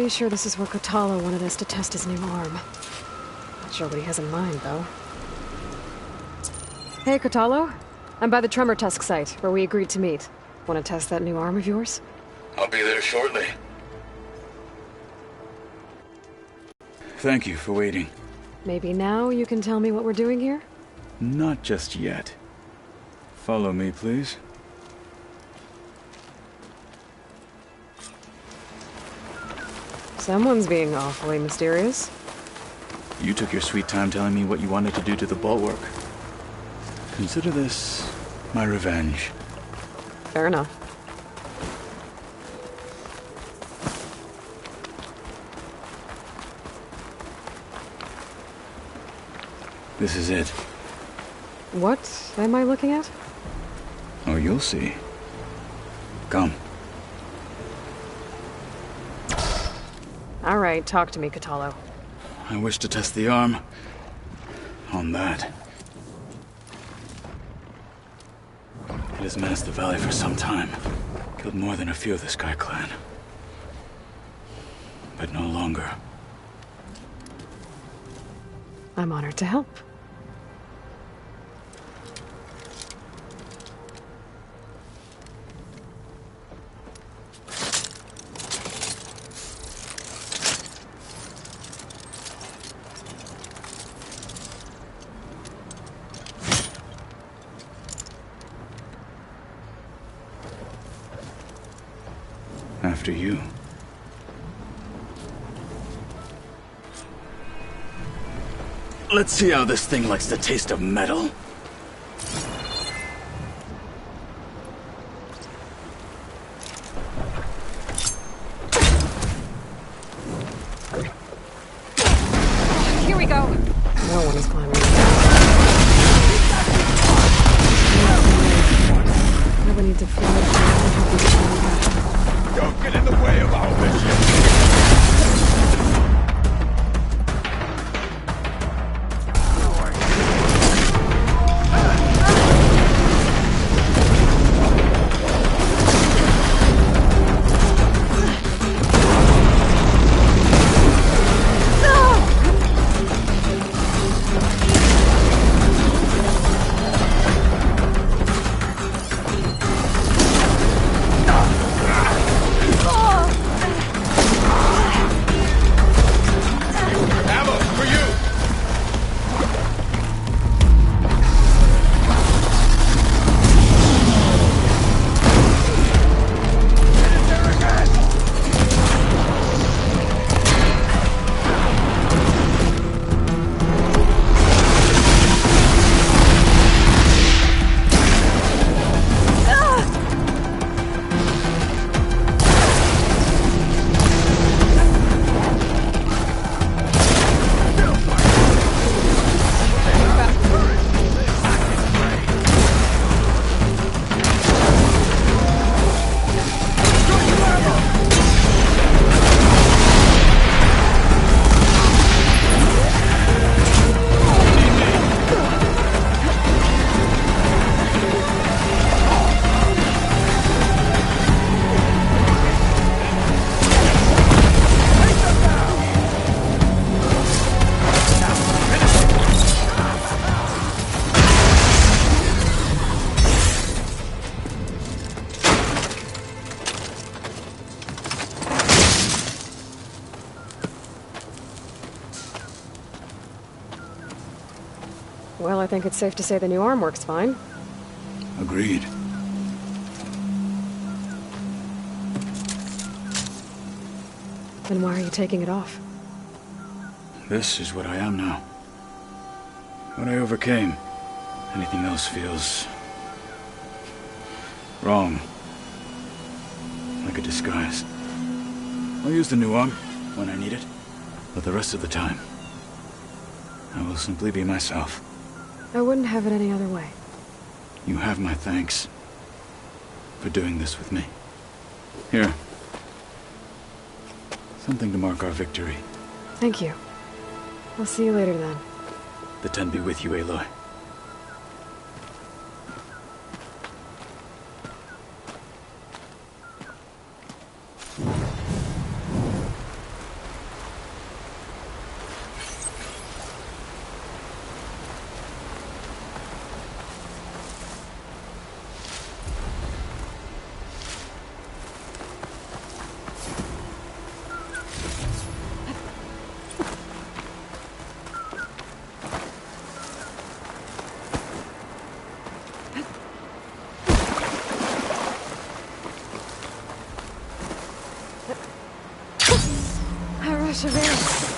Pretty sure this is where Kotalo wanted us to test his new arm. Not sure what he has in mind, though. Hey, Kotalo. I'm by the Tremor Tusk site, where we agreed to meet. Want to test that new arm of yours? I'll be there shortly. Thank you for waiting. Maybe now you can tell me what we're doing here? Not just yet. Follow me, please. Someone's being awfully mysterious. You took your sweet time telling me what you wanted to do to the bulwark. Consider this my revenge. Fair enough. This is it. What am I looking at? Oh, you'll see. Come. All right, talk to me, Kotalo. I wish to test the arm on that. It has menaced the valley for some time. Killed more than a few of the Sky Clan. But no longer. I'm honored to help. After you. Let's see how this thing likes the taste of metal. Here we go. No one is climbing. Now we need to fly. Don't get in the way of our mission! Well, I think it's safe to say the new arm works fine. Agreed. Then why are you taking it off? This is what I am now. What I overcame. Anything else feels wrong. Like a disguise. I'll use the new arm when I need it, but the rest of the time, I will simply be myself. I wouldn't have it any other way. You have my thanks for doing this with me. Here. Something to mark our victory. Thank you. I'll see you later then. The Ten be with you, Aloy. rush of air.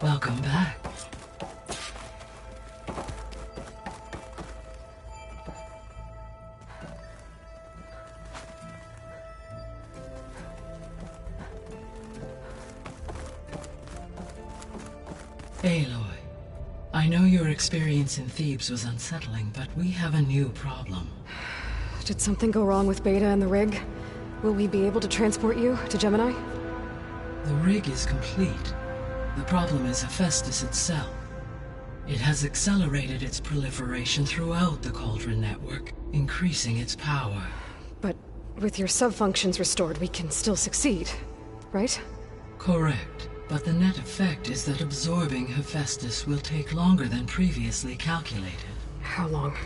Welcome back. Aloy, I know your experience in Thebes was unsettling, but we have a new problem. Did something go wrong with Beta and the rig? Will we be able to transport you to Gemini? The rig is complete. The problem is Hephaestus itself. It has accelerated its proliferation throughout the Cauldron network, increasing its power. But with your sub-functions restored, we can still succeed, right? Correct. But the net effect is that absorbing Hephaestus will take longer than previously calculated. How long?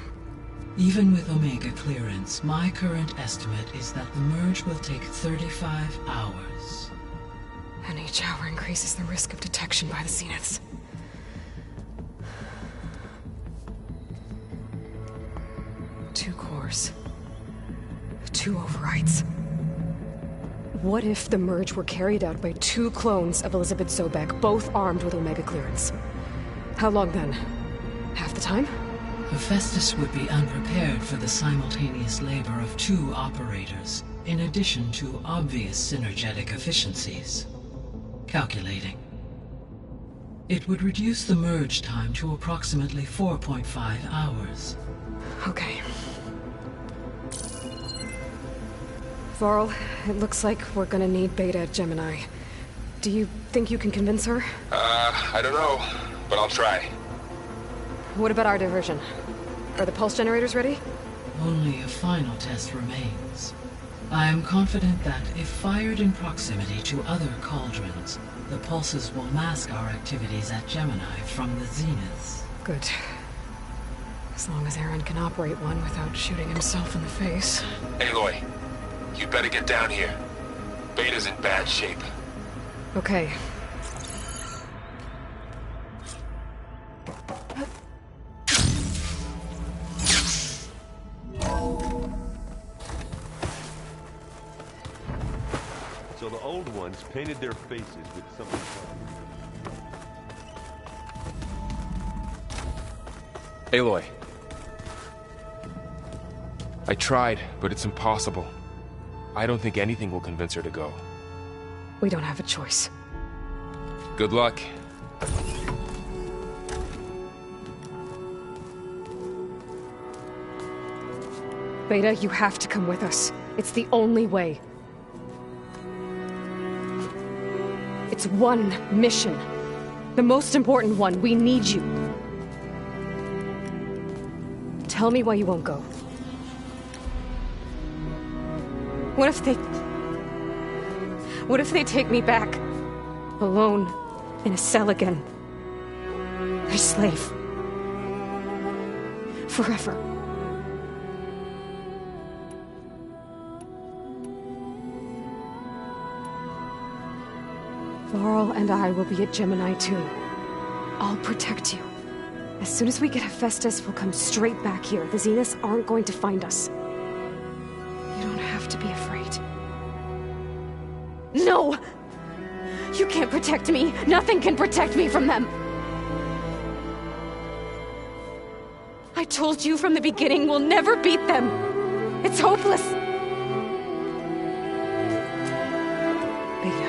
Even with Omega clearance, my current estimate is that the merge will take 35 hours. And each hour increases the risk of detection by the Zeniths. Two cores. Two overrides. What if the merge were carried out by two clones of Elizabeth Sobek, both armed with Omega clearance? How long then? Half the time? Hephaestus would be unprepared for the simultaneous labor of two operators, in addition to obvious synergetic efficiencies. Calculating. It would reduce the merge time to approximately 4.5 hours. Okay. Varl, it looks like we're gonna need Beta at Gemini. Do you think you can convince her? I don't know, but I'll try. What about our diversion? Are the pulse generators ready? Only a final test remains. I am confident that if fired in proximity to other cauldrons, the pulses will mask our activities at Gemini from the Zeniths. Good. As long as Aaron can operate one without shooting himself in the face. Aloy, you better get down here. Beta's in bad shape. Okay. So the old ones painted their faces with something fun. Aloy. I tried, but it's impossible. I don't think anything will convince her to go. We don't have a choice. Good luck. Beta, you have to come with us. It's the only way. It's one mission. The most important one. We need you. Tell me why you won't go. What if they take me back? Alone. In a cell again. A slave. Forever. Laurel and I will be at Gemini too. I'll protect you. As soon as we get Hephaestus, we'll come straight back here. The Zeniths aren't going to find us. You don't have to be afraid. No! You can't protect me! Nothing can protect me from them! I told you from the beginning we'll never beat them! It's hopeless! Beta.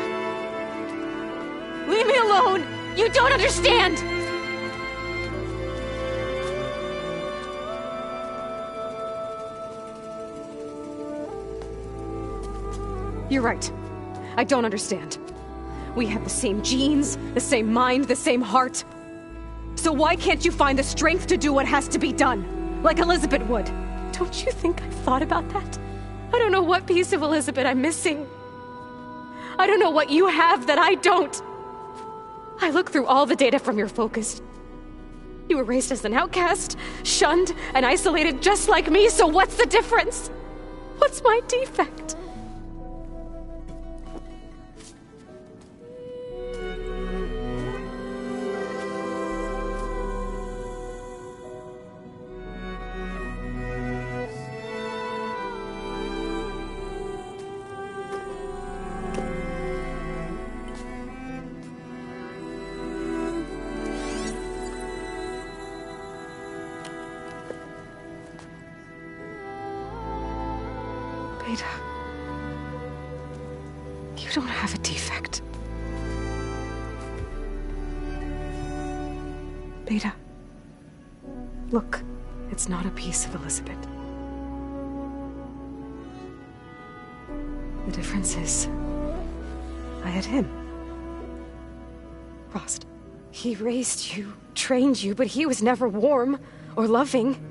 Leave me alone! You don't understand! You're right. I don't understand. We have the same genes, the same mind, the same heart. So why can't you find the strength to do what has to be done? Like Elizabeth would. Don't you think I've thought about that? I don't know what piece of Elizabeth I'm missing. I don't know what you have that I don't. I look through all the data from your focus. You were raised as an outcast, shunned, and isolated just like me, so what's the difference? What's my defect? Beta, you don't have a defect. Beta, look, it's not a piece of Elizabeth. The difference is, I had him. Frost. He raised you, trained you, but he was never warm or loving.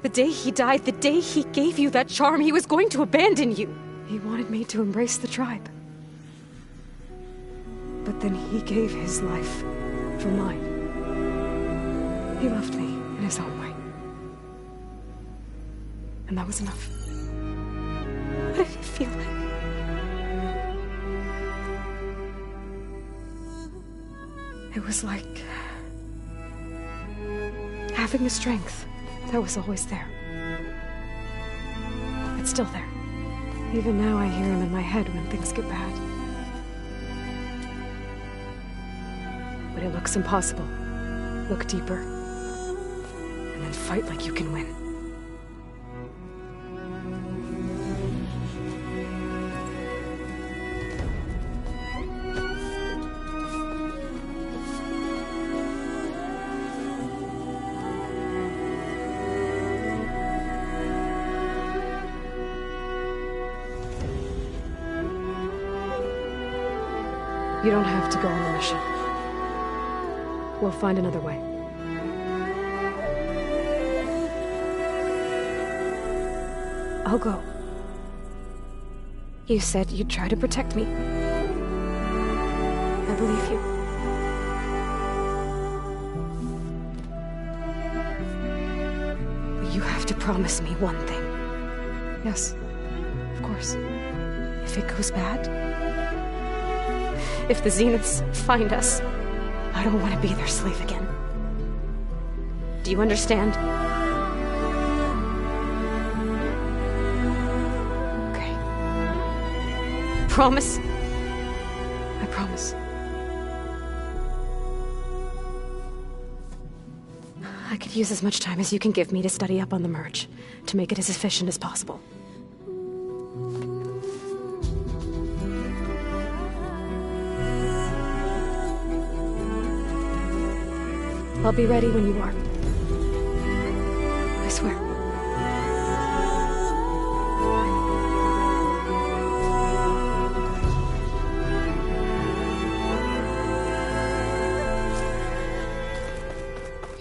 The day he died, the day he gave you that charm, he was going to abandon you. He wanted me to embrace the tribe. But then he gave his life for mine. He loved me in his own way. And that was enough. What did it feel like? It was like having the strength that was always there. It's still there. Even now I hear him in my head when things get bad. When it looks impossible, look deeper. And then fight like you can win. You don't have to go on the mission. We'll find another way. I'll go. You said you'd try to protect me. I believe you. But you have to promise me one thing. Yes, of course. If it goes bad, if the Zeniths find us, I don't want to be their slave again. Do you understand? Okay. Promise? I promise. I could use as much time as you can give me to study up on the merge, to make it as efficient as possible. I'll be ready when you are. I swear.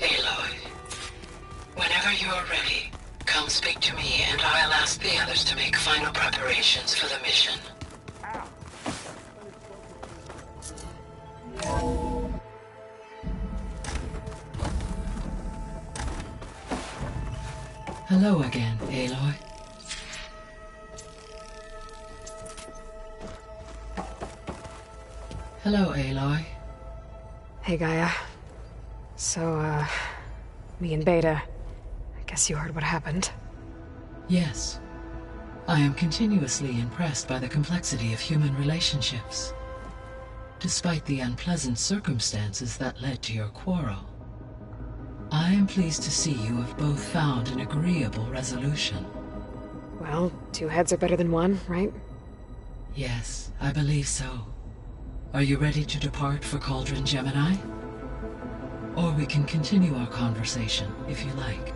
Aloy, whenever you're ready, come speak to me and I'll ask the others to make final preparations for the mission. Hello again, Aloy. Hello, Aloy. Hey, Gaia. So, me and Beta, I guess you heard what happened. Yes. I am continuously impressed by the complexity of human relationships. Despite the unpleasant circumstances that led to your quarrel, I am pleased to see you have both found an agreeable resolution. Well, two heads are better than one, right? Yes, I believe so. Are you ready to depart for Cauldron Gemini? Or we can continue our conversation, if you like.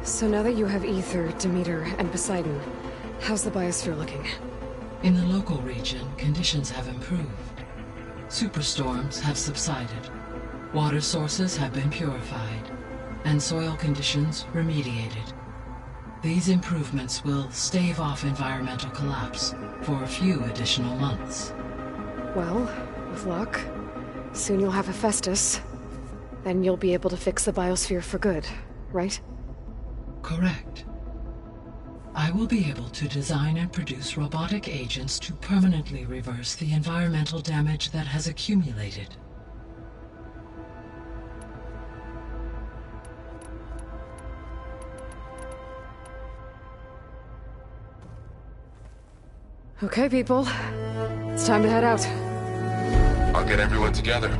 So now that you have Ether, Demeter, and Poseidon, how's the biosphere looking? In the local region, conditions have improved. Superstorms have subsided. Water sources have been purified, and soil conditions remediated. These improvements will stave off environmental collapse for a few additional months. Well, with luck, soon you'll have Hephaestus. Then you'll be able to fix the biosphere for good, right? Correct. I will be able to design and produce robotic agents to permanently reverse the environmental damage that has accumulated. Okay, people. It's time to head out. I'll get everyone together.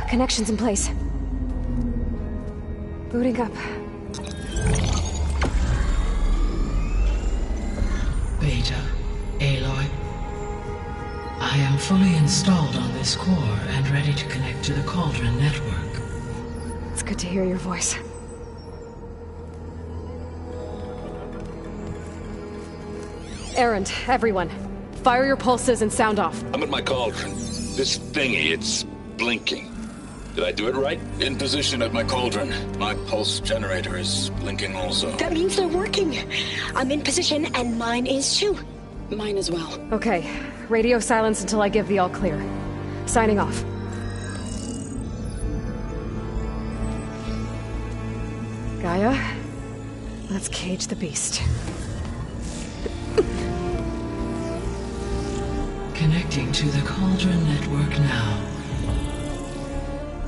Connections in place. Booting up. Beta, Aloy. I am fully installed on this core and ready to connect to the Cauldron network. It's good to hear your voice. Errand, everyone. Fire your pulses and sound off. I'm at my cauldron. This thingy, it's blinking. Did I do it right? In position at my cauldron. My pulse generator is blinking also. That means they're working. I'm in position, and mine is too. Mine as well. Okay. Radio silence until I give the all clear. Signing off. Gaia, let's cage the beast. Connecting to the Cauldron network now.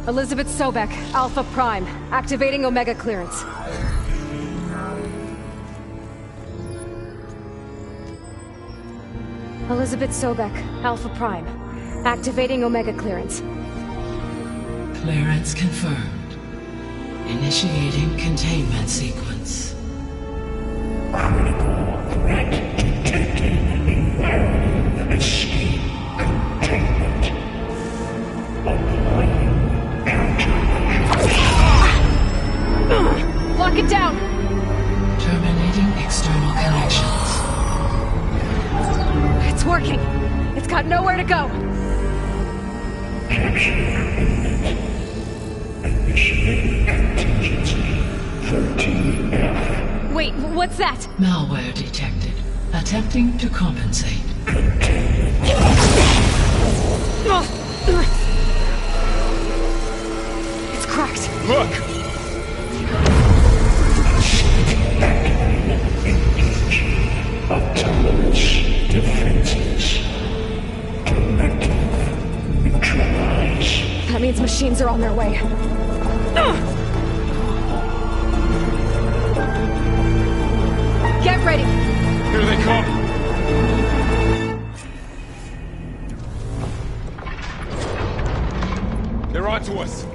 Elizabeth Sobek, Alpha Prime, activating Omega clearance. Elizabeth Sobek, Alpha Prime, activating Omega clearance. Clearance confirmed. Initiating containment sequence. Critical threat detected. Escape containment. Applying Lock it down! Terminating external connections. It's working. It's got nowhere to go. capture imminent. Initiating contingency 13F. Wait, what's that? Malware detected. Attempting to compensate. It's cracked. Look! Autonomous defenses. Directive. Neutralize. That means machines are on their way. Get ready! Here they come! They're onto us!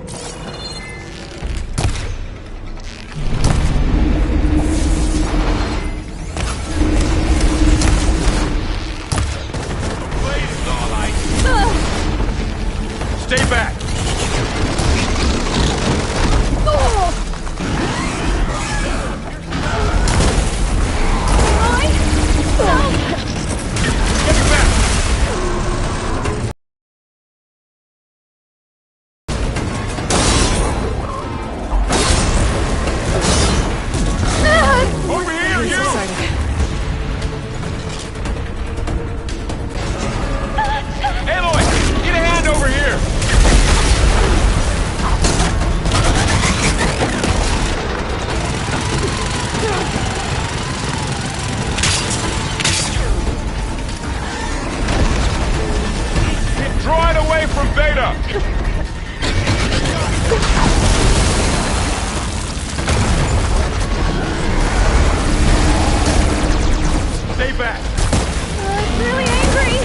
Stay back! Stay back! I'm really angry!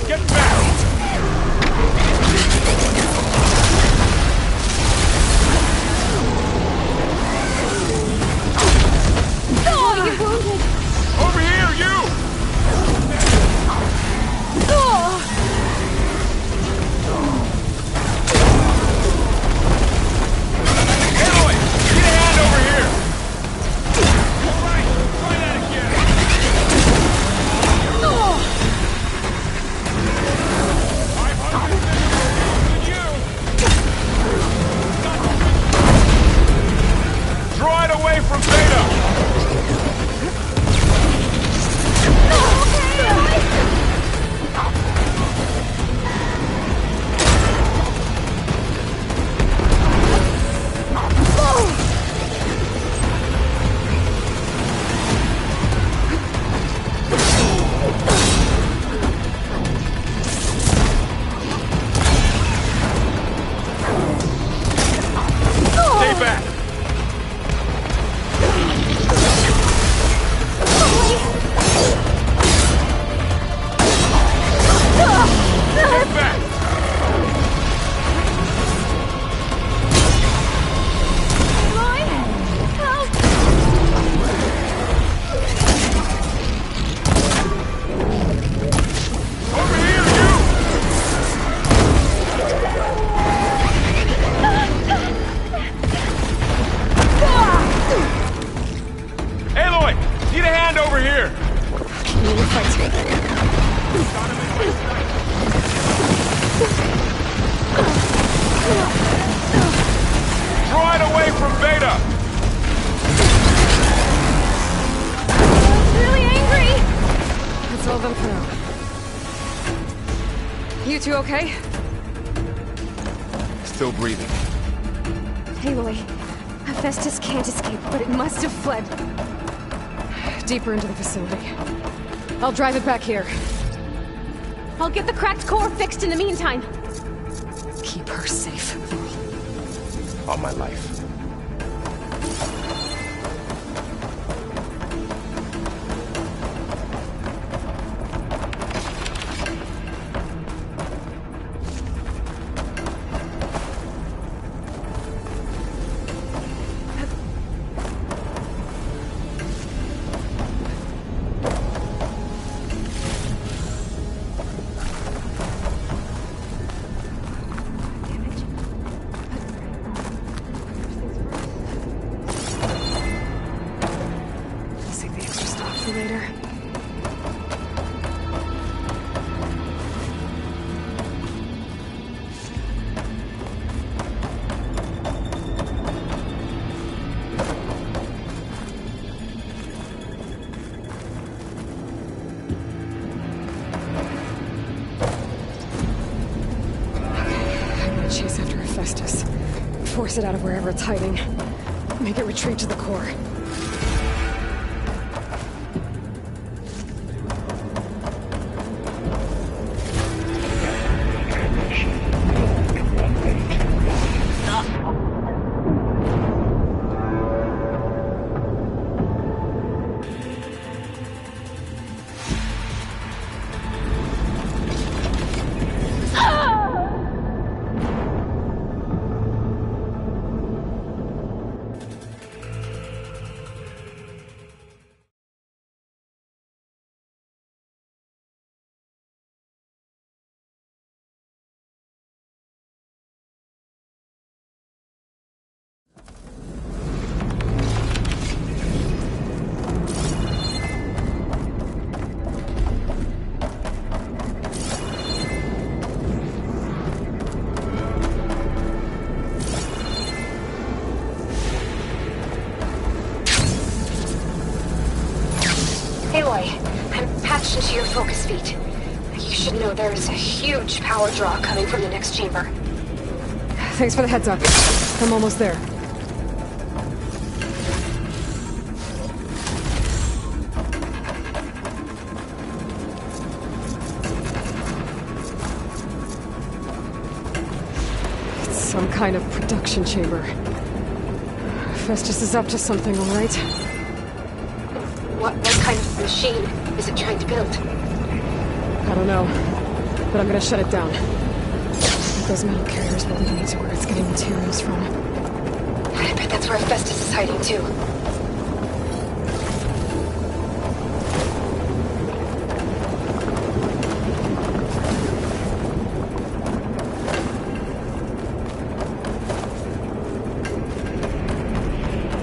Get back! Oh, you're wounded! Over here, you! Oh! Aloy! Get a hand over here! All right, try that again! Oh! 500 than you! Draw it away from Beta! Stay back! Get back! Over here, you! Aloy! Need a hand over here! You will fight. Draw it away from Beta! Really angry! That's all of them for now. You two okay? Still breathing. Aloy, Hephaestus can't escape, but it must have fled. Deeper into the facility. I'll drive it back here. I'll get the cracked core fixed in the meantime. Keep her safe. On my life. Save the extra stock for later. I'm gonna chase after Hephaestus. Force it out of wherever it's hiding. Make it retreat to the core. I'm patched into your focus feed. You should know there's a huge power draw coming from the next chamber. Thanks for the heads up. I'm almost there. It's some kind of production chamber. Festus is up to something, all right? What kind of machine is it trying to build? I don't know, but I'm gonna shut it down. Those metal carriers will lead me to where it's getting materials from. I bet that's where Festus is hiding too.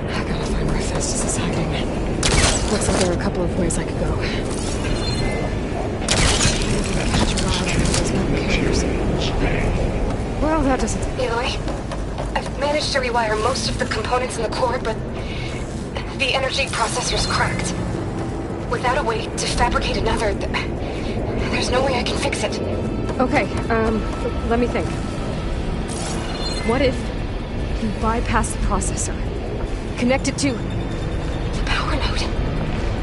I gotta find where Festus is hiding. Looks like there are a couple of ways I could go. Well, that doesn't... Aloy, I've managed to rewire most of the components in the core, but the energy processor's cracked. Without a way to fabricate another, there's no way I can fix it. Okay, let me think. What if you bypass the processor? Connect it to... the power node?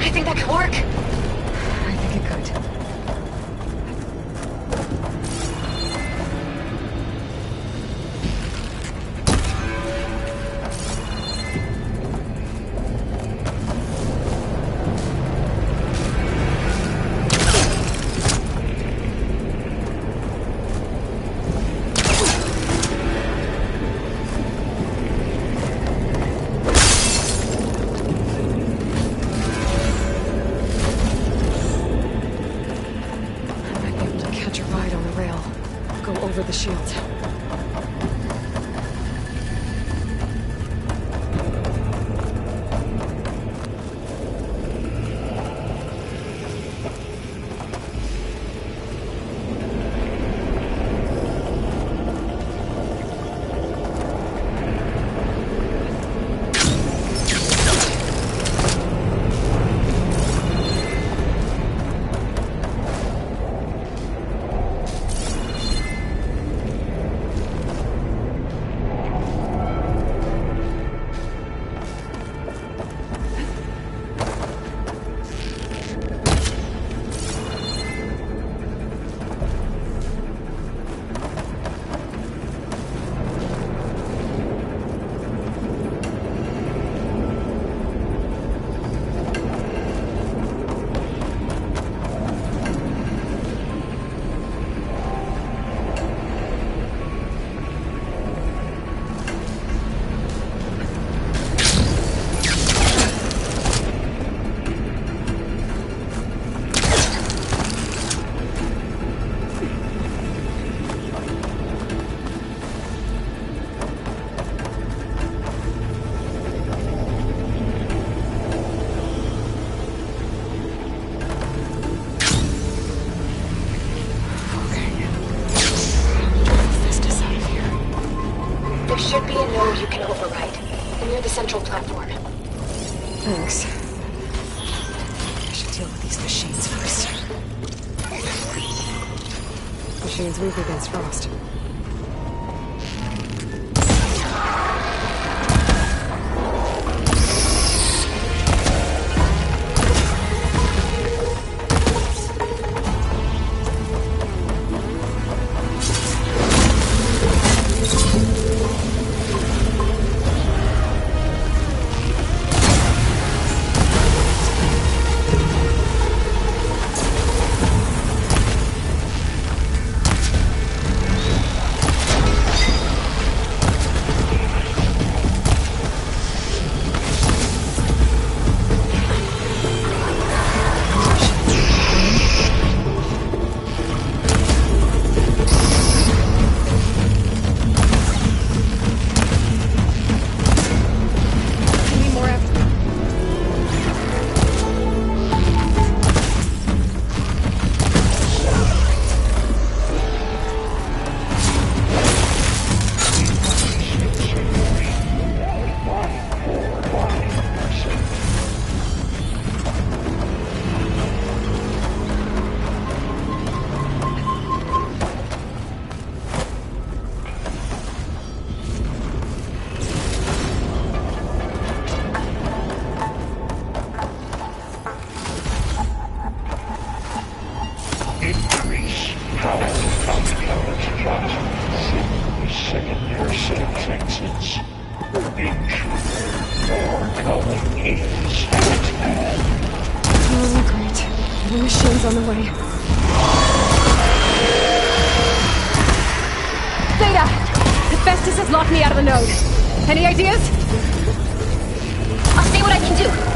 I think that could work. I think it could. Over the shield. There should be a node you can override, near the central platform. Thanks. I should deal with these machines first. Machines weak against frost. Secondary sentences. More calling is Oh, great. The machine's on the way. Theta! Hephaestus has locked me out of the node. Any ideas? I'll see what I can do.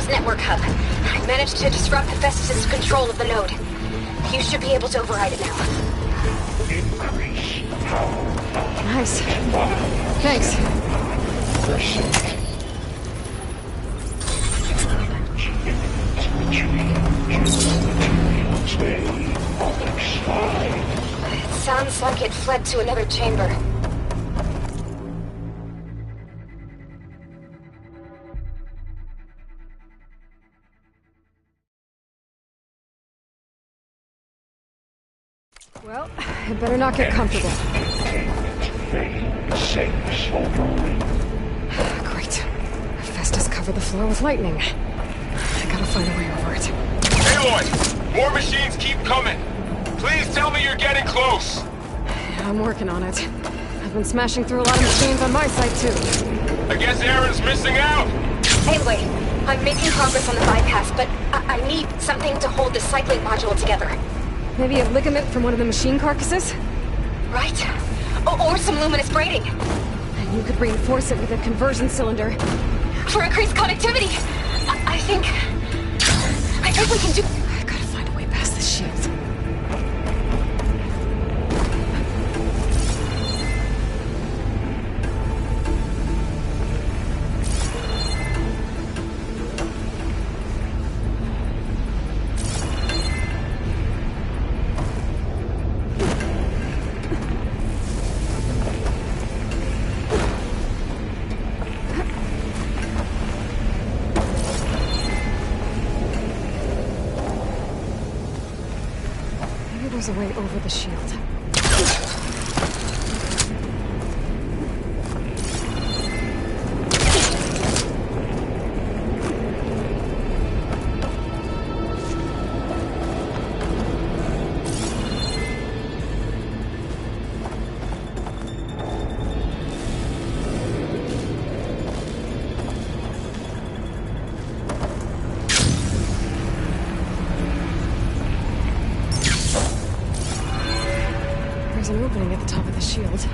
network hub. I managed to disrupt Hephaestus' control of the node. You should be able to override it now. Nice. Thanks. It sounds like it fled to another chamber. Well, I better not get comfortable. Great. Festus covered the floor with lightning. I gotta find a way over it. Aloy! More machines keep coming! Please tell me you're getting close! Yeah, I'm working on it. I've been smashing through a lot of machines on my side, too. I guess Aaron's missing out! Anyway, I'm making progress on the bypass, but I need something to hold the cycling module together. Maybe a ligament from one of the machine carcasses? Right? Or some luminous braiding. And you could reinforce it with a conversion cylinder. For increased connectivity! I think we can do... I gotta find a way past this shield. There's a way over the shield. There's an opening at the top of the shield.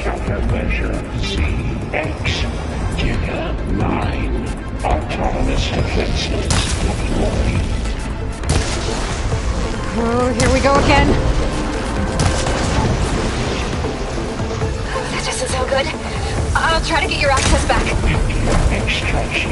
Countermeasure CX. Giga 9. Autonomous defenses deployed. Oh, here we go again. That doesn't sound good. I'll try to get your access back. Extraction.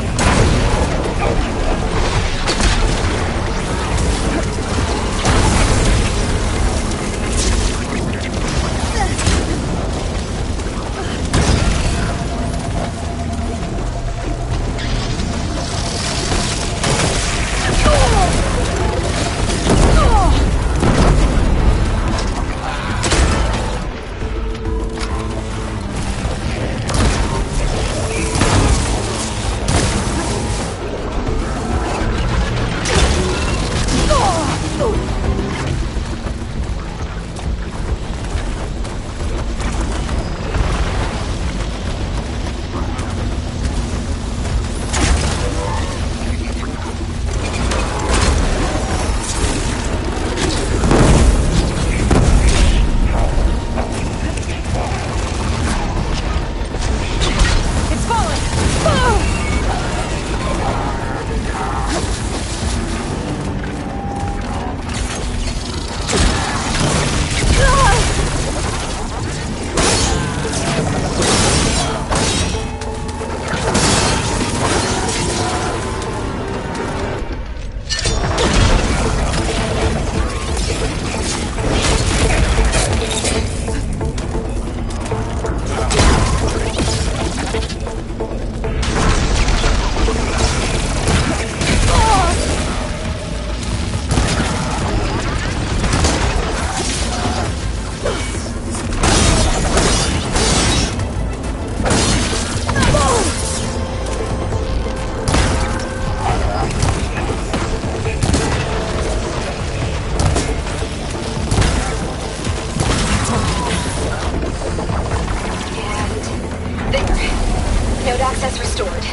Access restored.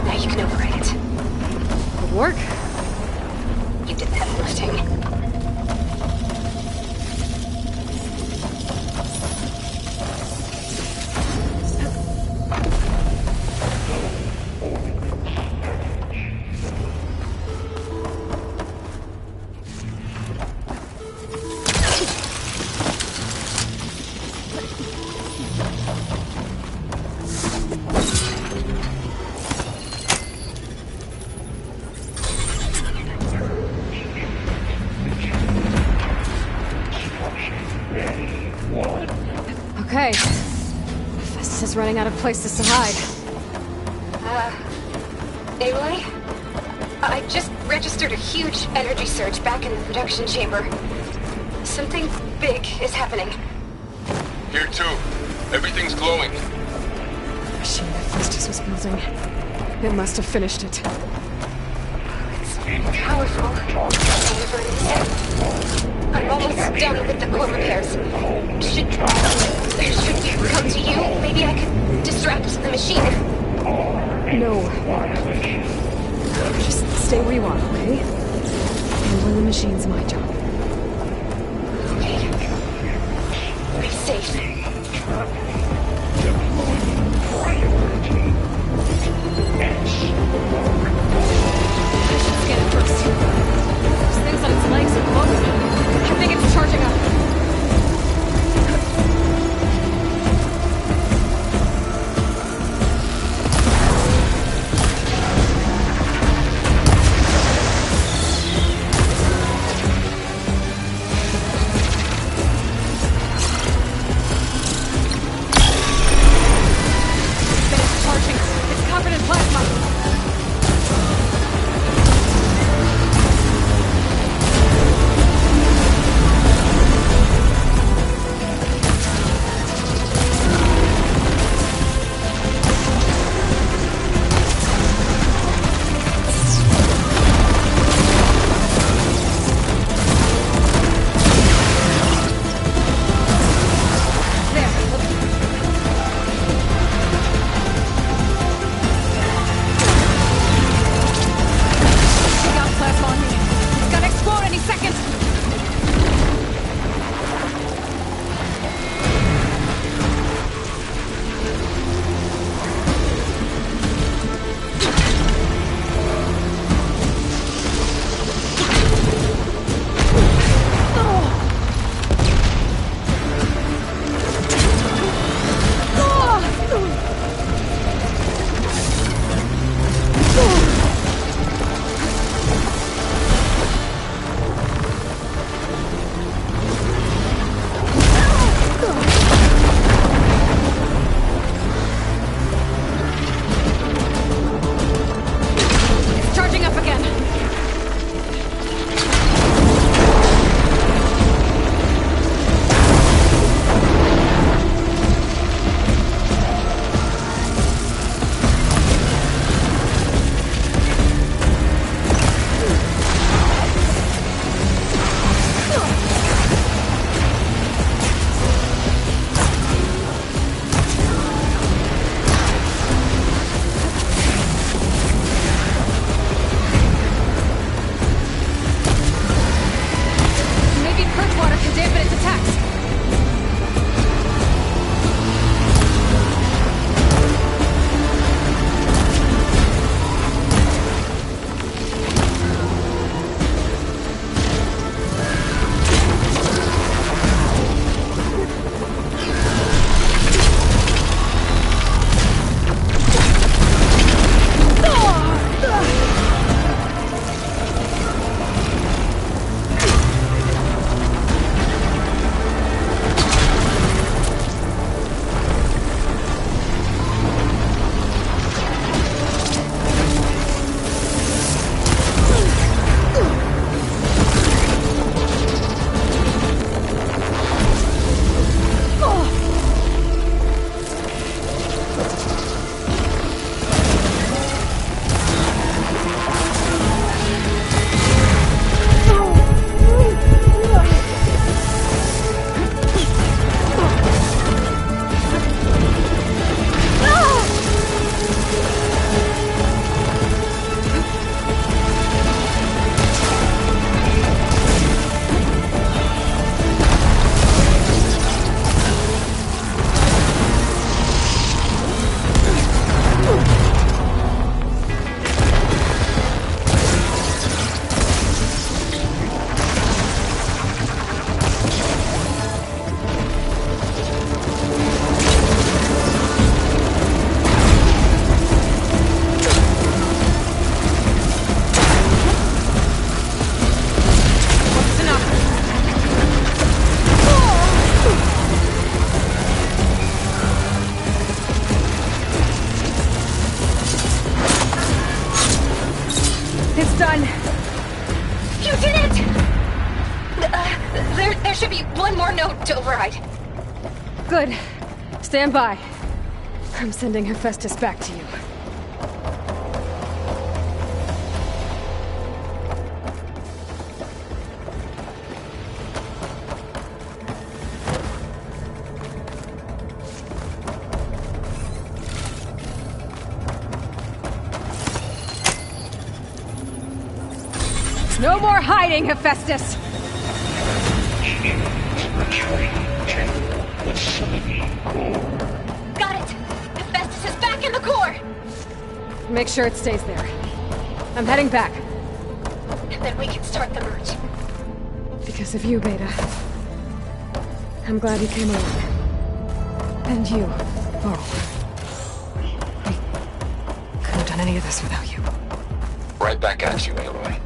Now you can override it. Good work. You did the heavy lifting. Okay. Festus is running out of places to hide. Aloy? I just registered a huge energy surge back in the production chamber. Something big is happening. Here too. Everything's glowing. The machine that Festus was building. It must have finished it. It's powerful. However, I'm almost done with the core repairs. Should you come to you? Maybe I could distract the machine. No. Just stay where you are, okay? Handling the machine's my job. Okay. Be safe. I should scan it first. There's things on its legs and clothes. I think it's charging up. Finished charging. It's covered in plasma. It's done. You did it! There should be one more note to override. Good. Stand by. I'm sending Hephaestus back to you. No more hiding, Hephaestus! Got it! Hephaestus is back in the core! Make sure it stays there. I'm heading back. And then we can start the merge. Because of you, Beta. I'm glad you came along. And you, Bo. We couldn't have done any of this without you. Right back at you, Aloy.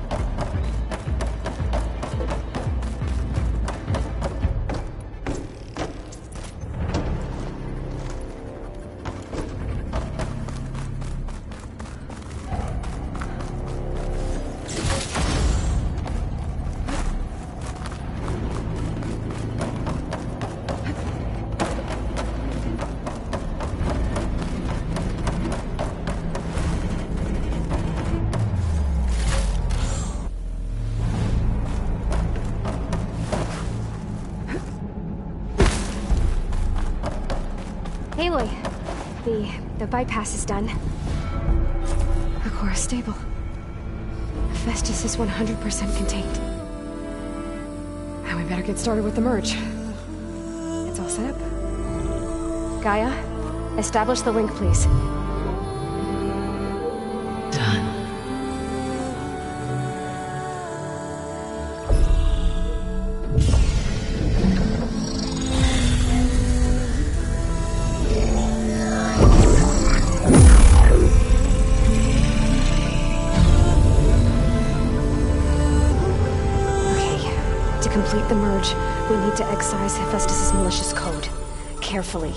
Aloy, the bypass is done. The core is stable. Hephaestus is 100% contained. And we better get started with the merge. It's all set up. Gaia, establish the link, please. Done. To complete the merge, we need to excise Hephaestus' malicious code. Carefully.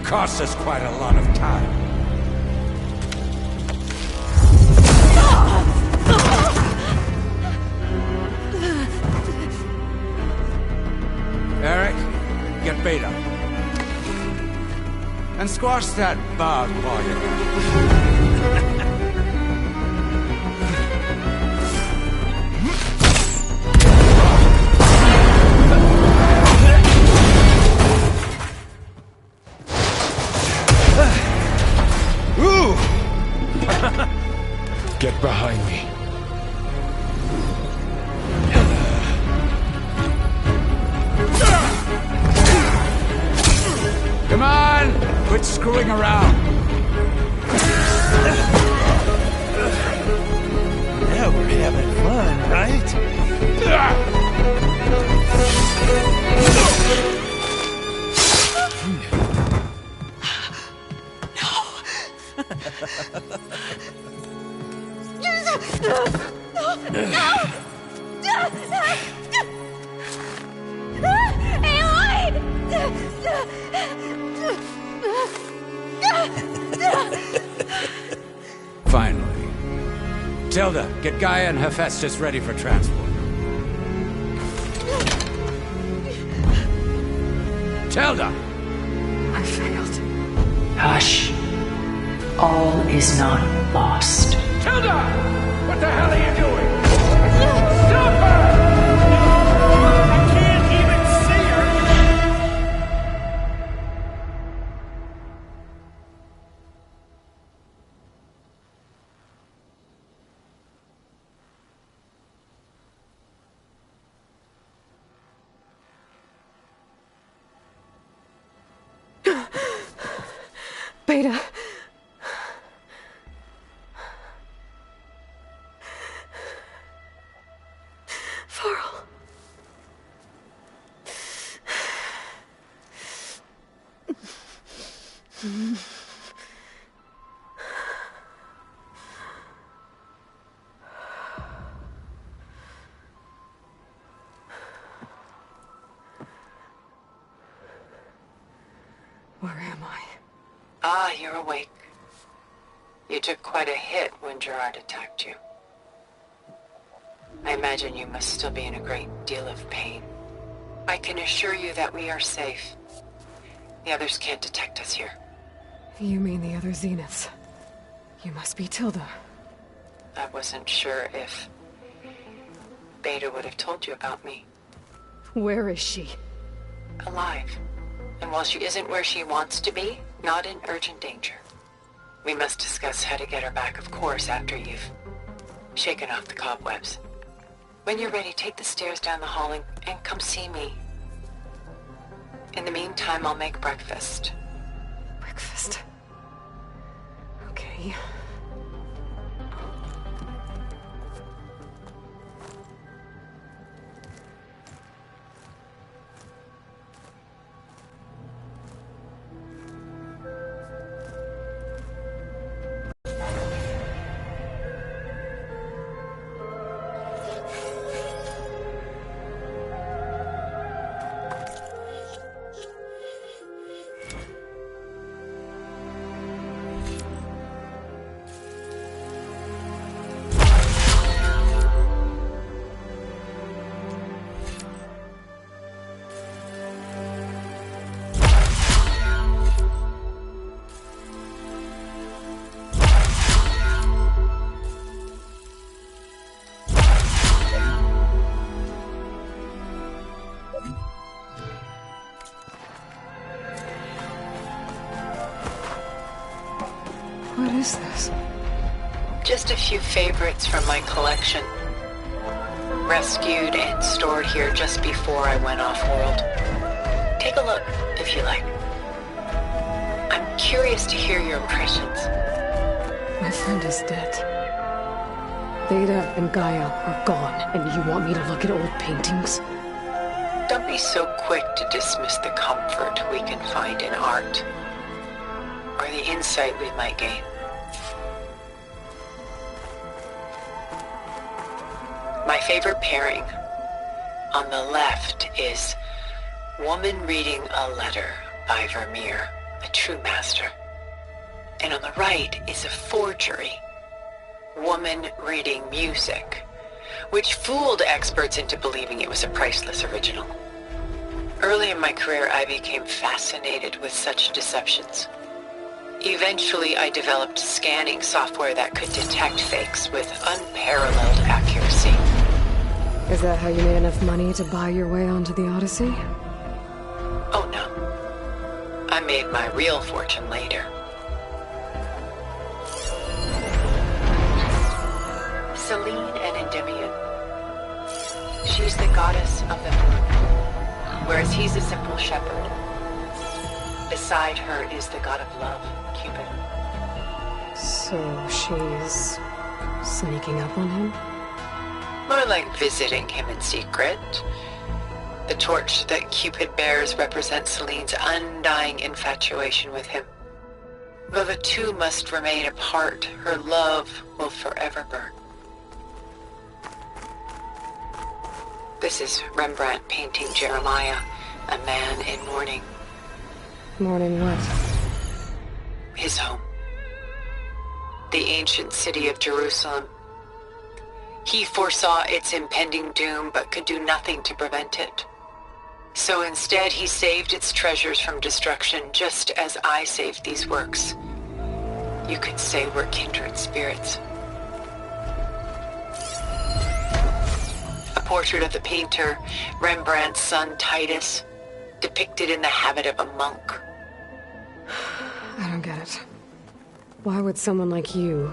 Costs us quite a lot of time. Eric, get Beta. And squash that bug while you're at it. Get behind me. Come on! Quit screwing around. Yeah, we're having fun, right? Aloy! Finally. Tilda, get Gaia and Hephaestus ready for transport. Tilda! I failed. Hush. All is not lost. Tilda! What the hell are you doing? Stop her! I can't even see her! Beta. Farrell. Where am I? Ah, you're awake. You took quite a hit when Gerard attacked you. I imagine you must still be in a great deal of pain. I can assure you that we are safe. The others can't detect us here. You mean the other Zeniths? You must be Tilda. I wasn't sure if Beta would have told you about me. Where is she? Alive. And while she isn't where she wants to be, not in urgent danger. We must discuss how to get her back, of course, after you've shaken off the cobwebs. When you're ready, take the stairs down the hall and come see me. In the meantime, I'll make breakfast. Breakfast. Okay. What is this? Just a few favorites from my collection. Rescued and stored here just before I went off-world. Take a look, if you like. I'm curious to hear your impressions. My friend is dead. Beta and Gaia are gone, and you want me to look at old paintings? Don't be so quick to dismiss the comfort we can find in art, or the insight we might gain. My favorite pairing on the left is Woman Reading a Letter by Vermeer, a true master. And on the right is a forgery, Woman Reading Music, which fooled experts into believing it was a priceless original. Early in my career, I became fascinated with such deceptions. Eventually, I developed scanning software that could detect fakes with unparalleled accuracy. Is that how you made enough money to buy your way onto the Odyssey? Oh no. I made my real fortune later. Selene and Endymion. She's the goddess of the moon, whereas he's a simple shepherd. Beside her is the god of love, Cupid. So she's sneaking up on him? More like visiting him in secret. The torch that Cupid bears represents Selene's undying infatuation with him. Though the two must remain apart, her love will forever burn. This is Rembrandt painting Jeremiah, a man in mourning. Mourning what? His home. the ancient city of Jerusalem. He foresaw its impending doom, but could do nothing to prevent it. So instead, he saved its treasures from destruction, just as I saved these works. You could say we're kindred spirits. A portrait of the painter, Rembrandt's son Titus, depicted in the habit of a monk. I don't get it. Why would someone like you,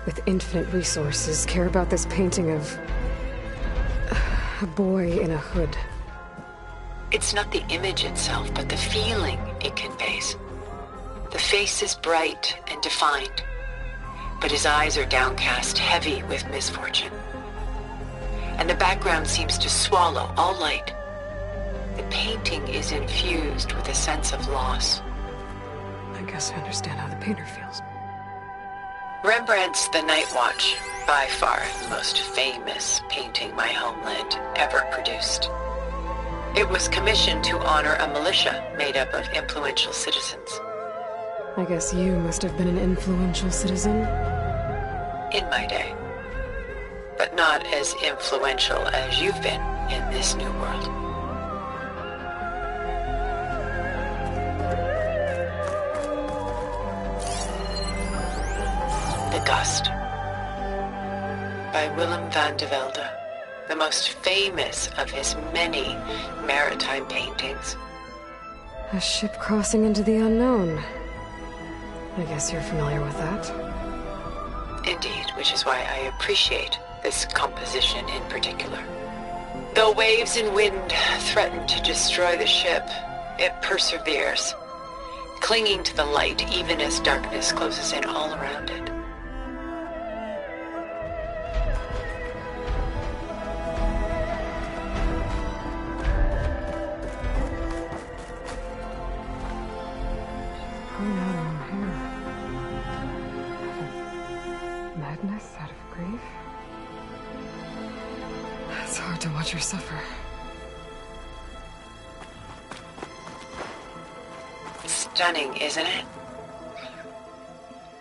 with infinite resources, care about this painting of a boy in a hood? It's not the image itself, but the feeling it conveys. The face is bright and defined, but his eyes are downcast, heavy with misfortune. And the background seems to swallow all light. The painting is infused with a sense of loss. I guess I understand how the painter feels. Rembrandt's The Night Watch, by far the most famous painting my homeland ever produced. It was commissioned to honor a militia made up of influential citizens. I guess you must have been an influential citizen? In my day. But not as influential as you've been in this new world. The Gust, by Willem van de Velde, the most famous of his many maritime paintings. A ship crossing into the unknown. I guess you're familiar with that. Indeed, which is why I appreciate this composition in particular. Though waves and wind threaten to destroy the ship, it perseveres, clinging to the light even as darkness closes in all around it. Madness out of grief? It's hard to watch her suffer. Stunning, isn't it?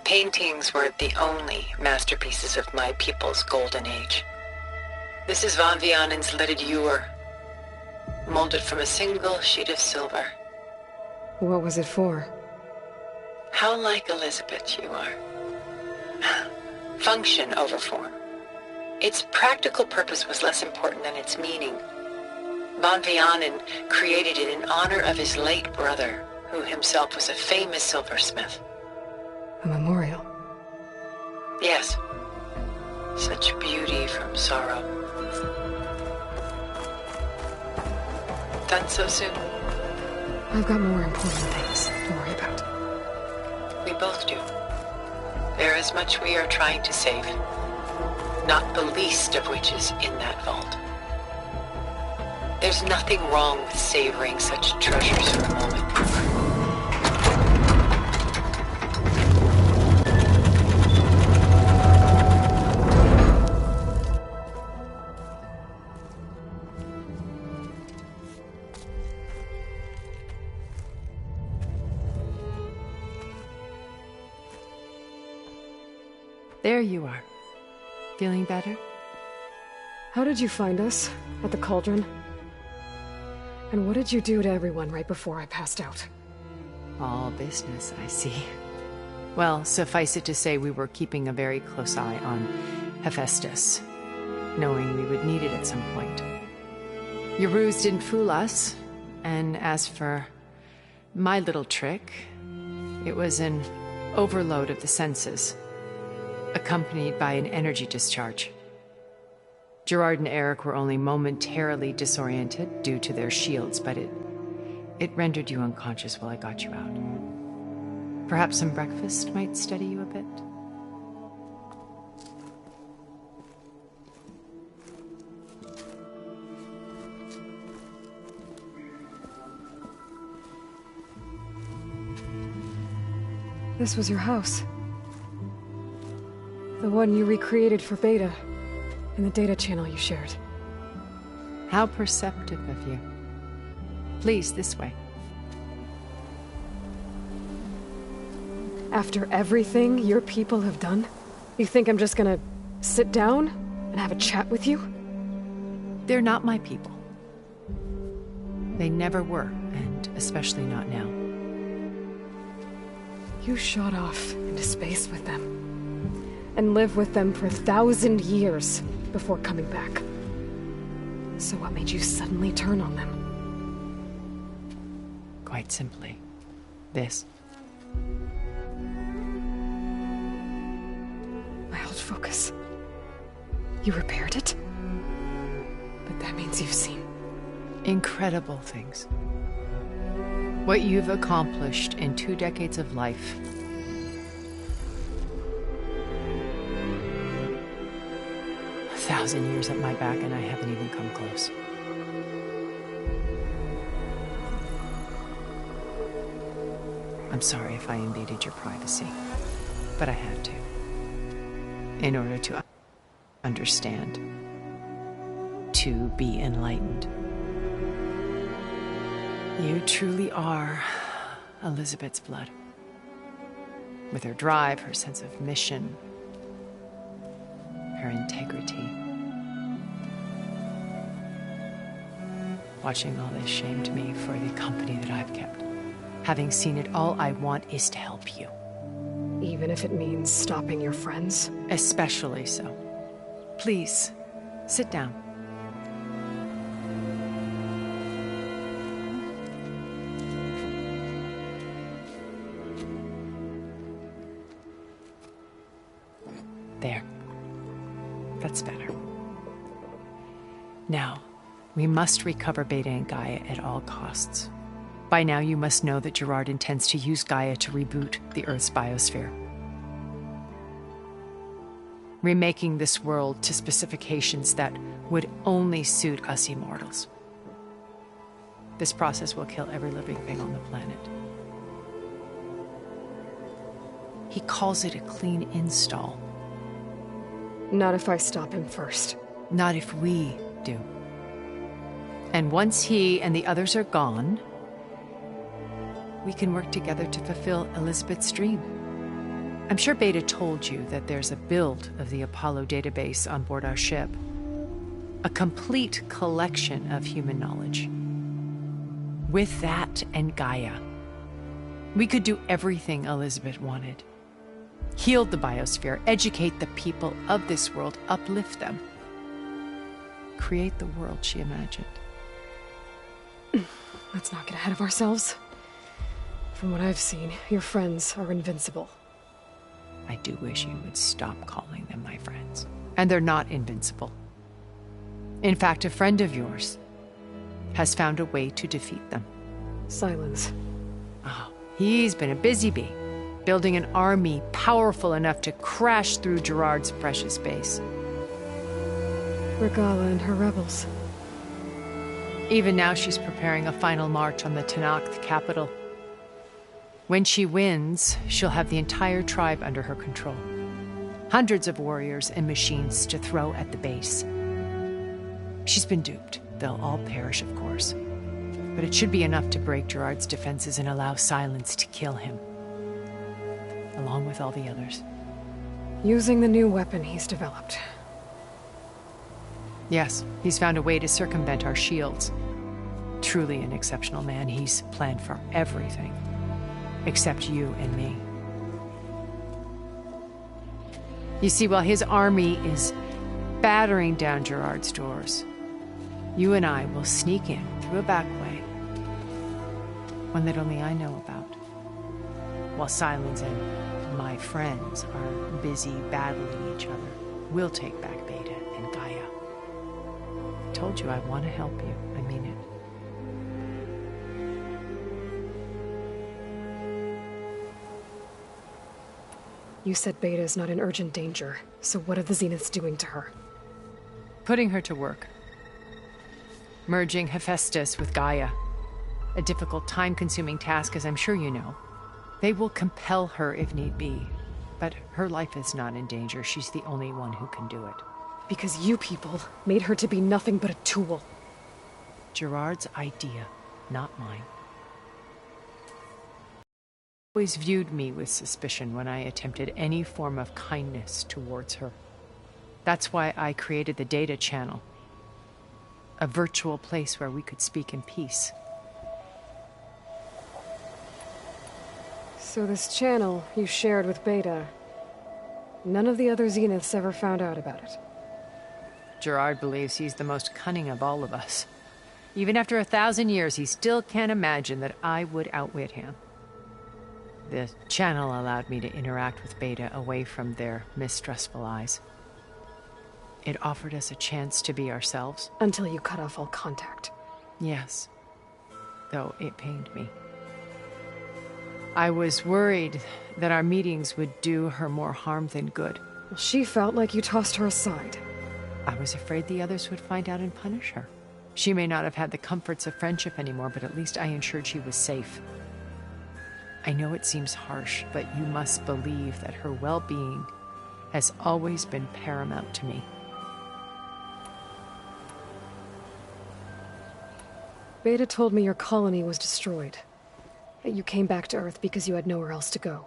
Paintings were the only masterpieces of my people's golden age. This is Van Vianen's Leaded Ewer, molded from a single sheet of silver. What was it for? How like Elizabeth you are. Function over form. Its practical purpose was less important than its meaning. Van Vianen created it in honor of his late brother, who himself was a famous silversmith. A memorial? Yes. Such beauty from sorrow. Done so soon? I've got more important things to worry about. We both do. There is much we are trying to save, not the least of which is in that vault. There's nothing wrong with savoring such treasures for a moment. There you are. Feeling better? How did you find us? At the cauldron? And what did you do to everyone right before I passed out? All business, I see. Well, suffice it to say we were keeping a very close eye on Hephaestus, knowing we would need it at some point. Your ruse didn't fool us, and as for my little trick, it was an overload of the senses, accompanied by an energy discharge. Gerard and Eric were only momentarily disoriented due to their shields, but it rendered you unconscious while I got you out. Perhaps some breakfast might steady you a bit? This was your house. The one you recreated for Beta, in the data channel you shared. How perceptive of you. Please, this way. After everything your people have done? You think I'm just gonna sit down and have a chat with you? They're not my people. They never were, and especially not now. You shot off into space with them, and lived with them for 1,000 years before coming back. So what made you suddenly turn on them? Quite simply, this. My old focus. You repaired it? But that means you've seen... incredible things. What you've accomplished in 2 decades of life. A 1,000 years at my back and I haven't even come close. I'm sorry if I invaded your privacy, but I had to. In order to understand. To be enlightened. You truly are Elizabeth's blood. With her drive, her sense of mission, her integrity. Watching all this shamed me for the company that I've kept. Having seen it, all I want is to help you. Even if it means stopping your friends? Especially so. Please, sit down. There. That's better. Now, we must recover Beta and Gaia at all costs. By now, you must know that Gerard intends to use Gaia to reboot the Earth's biosphere. Remaking this world to specifications that would only suit us immortals. This process will kill every living thing on the planet. He calls it a clean install. Not if I stop him first. Not if we do. And once he and the others are gone, we can work together to fulfill Elizabeth's dream. I'm sure Beta told you that there's a build of the Apollo database on board our ship. A complete collection of human knowledge. With that and Gaia, we could do everything Elizabeth wanted. Heal the biosphere, educate the people of this world, uplift them. Create the world she imagined. Let's not get ahead of ourselves. From what I've seen, your friends are invincible. I do wish you would stop calling them my friends. And they're not invincible. In fact, a friend of yours has found a way to defeat them. Silence. Oh, he's been a busy bee, building an army powerful enough to crash through Gerard's precious base. Regala and her rebels. Even now, she's preparing a final march on the Tenakth capital. When she wins, she'll have the entire tribe under her control. Hundreds of warriors and machines to throw at the base. She's been duped. They'll all perish, of course. But it should be enough to break Gerard's defenses and allow Silence to kill him. Along with all the others. Using the new weapon he's developed. Yes, he's found a way to circumvent our shields. Truly an exceptional man. He's planned for everything. Except you and me. You see, while his army is battering down Gerard's doors, you and I will sneak in through a back way. One that only I know about. While Silence and my friends are busy battling each other, we'll take back Beta and Gaia. I told you I want to help you. I mean it. You said Beta is not in urgent danger, so what are the Zeniths doing to her? Putting her to work. Merging Hephaestus with Gaia. A difficult, time-consuming task, as I'm sure you know. They will compel her if need be, but her life is not in danger. She's the only one who can do it. Because you people made her to be nothing but a tool. Gerard's idea, not mine. Always viewed me with suspicion when I attempted any form of kindness towards her. That's why I created the data channel. A virtual place where we could speak in peace. So this channel you shared with Beta, none of the other Zeniths ever found out about it? Gerard believes he's the most cunning of all of us. Even after 1,000 years, he still can't imagine that I would outwit him. The channel allowed me to interact with Beta away from their mistrustful eyes. It offered us a chance to be ourselves. Until you cut off all contact. Yes. Though it pained me. I was worried that our meetings would do her more harm than good. Well, she felt like you tossed her aside. I was afraid the others would find out and punish her. She may not have had the comforts of friendship anymore, but at least I ensured she was safe. I know it seems harsh, but you must believe that her well-being has always been paramount to me. Beta told me your colony was destroyed. That you came back to Earth because you had nowhere else to go.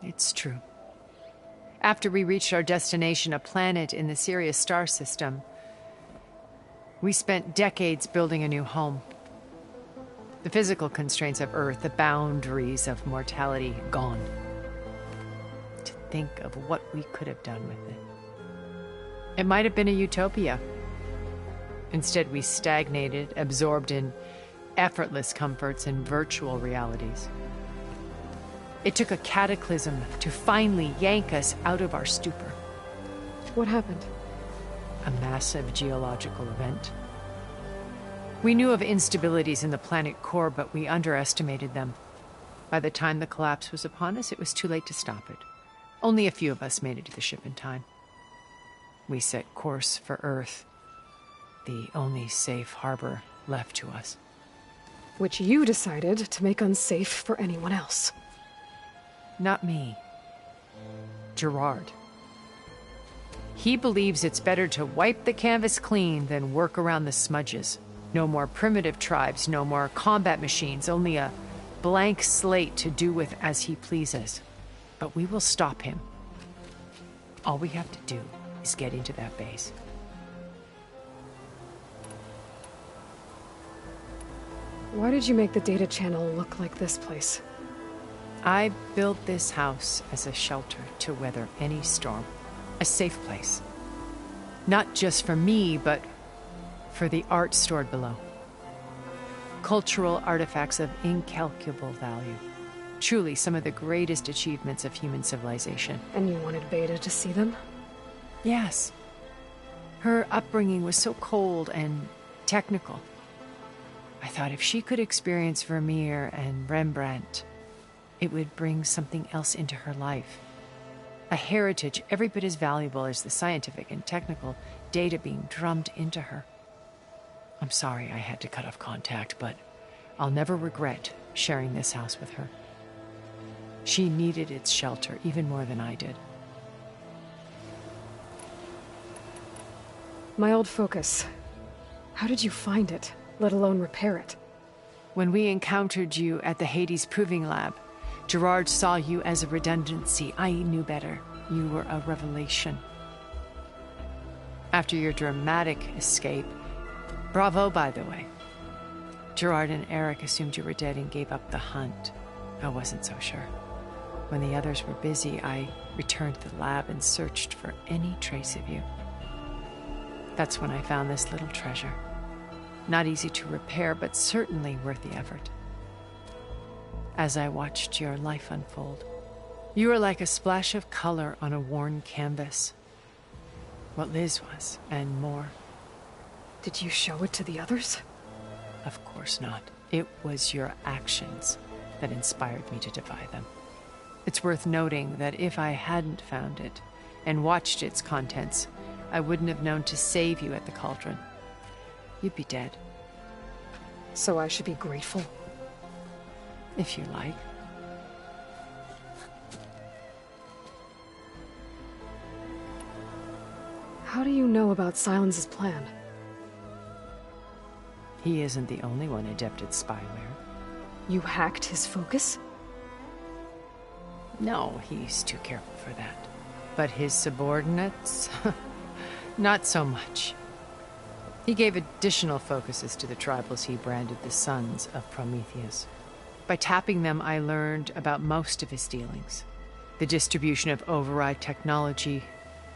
It's true. After we reached our destination, a planet in the Sirius star system, we spent decades building a new home. The physical constraints of Earth, the boundaries of mortality, gone. To think of what we could have done with it. It might have been a utopia. Instead, we stagnated, absorbed in effortless comforts and virtual realities. It took a cataclysm to finally yank us out of our stupor. What happened? A massive geological event. We knew of instabilities in the planet core, but we underestimated them. By the time the collapse was upon us, it was too late to stop it. Only a few of us made it to the ship in time. We set course for Earth, the only safe harbor left to us. Which you decided to make unsafe for anyone else. Not me. Gerard. He believes it's better to wipe the canvas clean than work around the smudges. No more primitive tribes, no more combat machines, only a blank slate to do with as he pleases. But we will stop him. All we have to do is get into that base. Why did you make the data channel look like this place? I built this house as a shelter to weather any storm. A safe place. Not just for me, but for the art stored below. Cultural artifacts of incalculable value. Truly some of the greatest achievements of human civilization. And you wanted Beta to see them? Yes. Her upbringing was so cold and technical. I thought if she could experience Vermeer and Rembrandt, it would bring something else into her life. A heritage every bit as valuable as the scientific and technical data being drummed into her. I'm sorry I had to cut off contact, but I'll never regret sharing this house with her. She needed its shelter even more than I did. My old focus. How did you find it, let alone repair it? When we encountered you at the Hades Proving Lab, Gerard saw you as a redundancy. I knew better. You were a revelation. After your dramatic escape, bravo, by the way. Gerard and Eric assumed you were dead and gave up the hunt. I wasn't so sure. When the others were busy, I returned to the lab and searched for any trace of you. That's when I found this little treasure. Not easy to repair, but certainly worth the effort. As I watched your life unfold, you were like a splash of color on a worn canvas. What Liz was, and more. Did you show it to the others? Of course not. It was your actions that inspired me to defy them. It's worth noting that if I hadn't found it and watched its contents, I wouldn't have known to save you at the cauldron. You'd be dead. So I should be grateful? If you like. How do you know about Silence's plan? He isn't the only one adept at spyware. You hacked his focus? No, he's too careful for that. But his subordinates? Not so much. He gave additional focuses to the tribals he branded the Sons of Prometheus. By tapping them, I learned about most of his dealings. The distribution of override technology,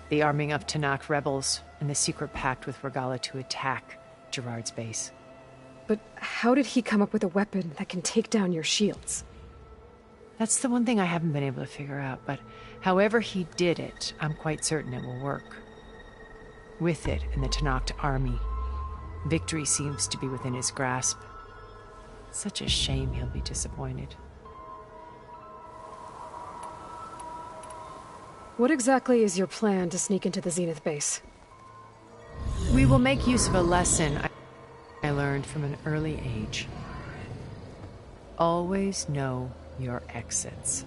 the arming of Tanakh rebels, and the secret pact with Regala to attack Gerard's base. But how did he come up with a weapon that can take down your shields? That's the one thing I haven't been able to figure out, but however he did it, I'm quite certain it will work. With it and the Tanakh army, victory seems to be within his grasp. Such a shame he'll be disappointed. What exactly is your plan to sneak into the Zenith base? We will make use of a lesson I learned from an early age. Always know your exits.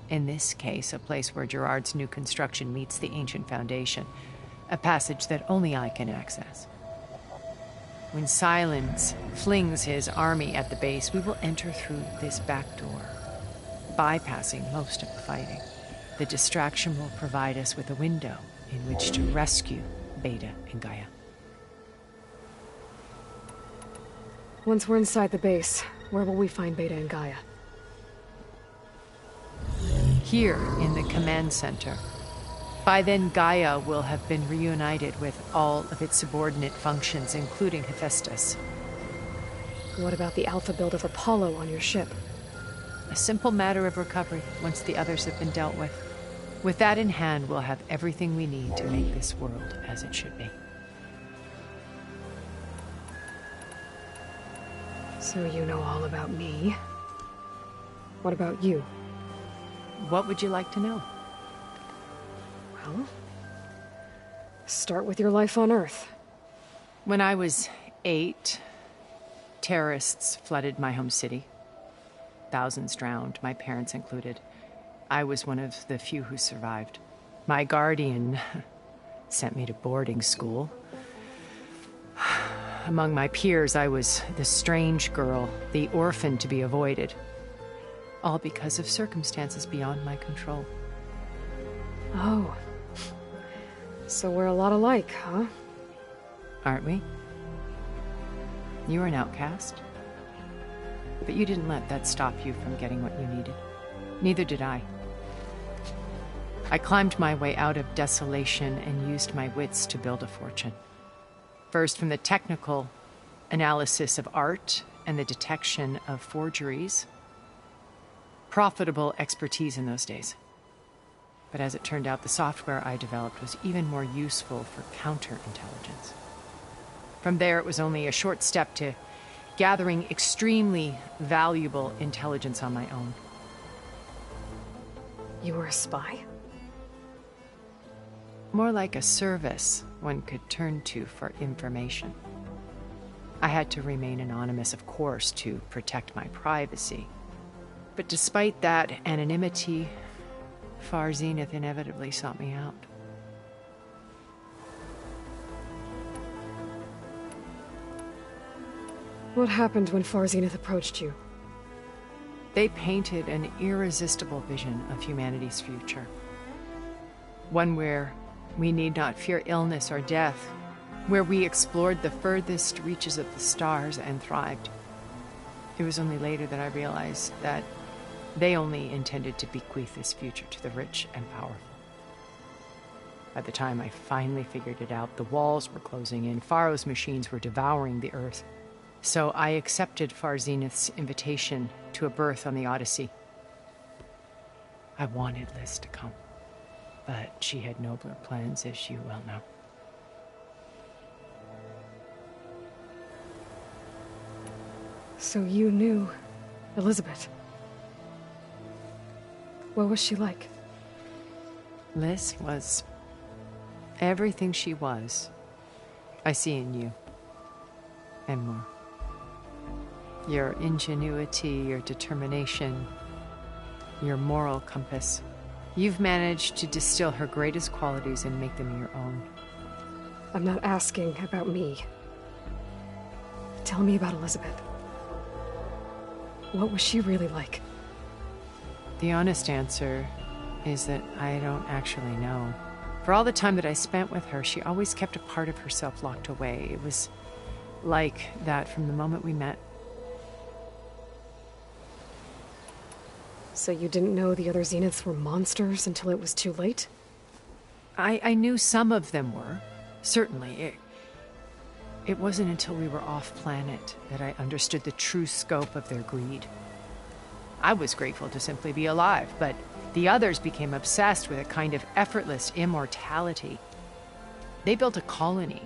In this case, a place where Gerard's new construction meets the ancient foundation, a passage that only I can access. When Silence flings his army at the base, we will enter through this back door, bypassing most of the fighting. The distraction will provide us with a window in which to rescue Beta and Gaia. Once we're inside the base, where will we find Beta and Gaia? Here in the command center. By then, Gaia will have been reunited with all of its subordinate functions, including Hephaestus. What about the alpha build of Apollo on your ship? A simple matter of recovery once the others have been dealt with. With that in hand, we'll have everything we need to make this world as it should be. So you know all about me. What about you? What would you like to know? Well, start with your life on Earth. When I was 8, terrorists flooded my home city. Thousands drowned, my parents included. I was one of the few who survived. My guardian sent me to boarding school. Among my peers, I was the strange girl, the orphan to be avoided. All because of circumstances beyond my control. Oh. So we're a lot alike, huh? Aren't we? You were an outcast. But you didn't let that stop you from getting what you needed. Neither did I. I climbed my way out of desolation and used my wits to build a fortune. First, from the technical analysis of art and the detection of forgeries. Profitable expertise in those days. But as it turned out, the software I developed was even more useful for counterintelligence. From there, it was only a short step to gathering extremely valuable intelligence on my own. You were a spy? More like a service one could turn to for information. I had to remain anonymous, of course, to protect my privacy. But despite that anonymity, Far Zenith inevitably sought me out. What happened when Far Zenith approached you? They painted an irresistible vision of humanity's future. One where we need not fear illness or death, where we explored the furthest reaches of the stars and thrived. It was only later that I realized that they only intended to bequeath this future to the rich and powerful. By the time I finally figured it out, the walls were closing in, Pharaoh's machines were devouring the earth. So I accepted Far Zenith's invitation to a berth on the Odyssey. I wanted Liz to come, but she had nobler plans, as you well know. So you knew Elizabeth. What was she like? Liz was everything she was. I see in you. And more. Your ingenuity, your determination, your moral compass. You've managed to distill her greatest qualities and make them your own. I'm not asking about me. Tell me about Elizabeth. What was she really like? The honest answer is that I don't actually know. For all the time that I spent with her, she always kept a part of herself locked away. It was like that from the moment we met. So you didn't know the other Zeniths were monsters until it was too late? I knew some of them were. Certainly. It wasn't until we were off-planet that I understood the true scope of their greed. I was grateful to simply be alive, but the others became obsessed with a kind of effortless immortality. They built a colony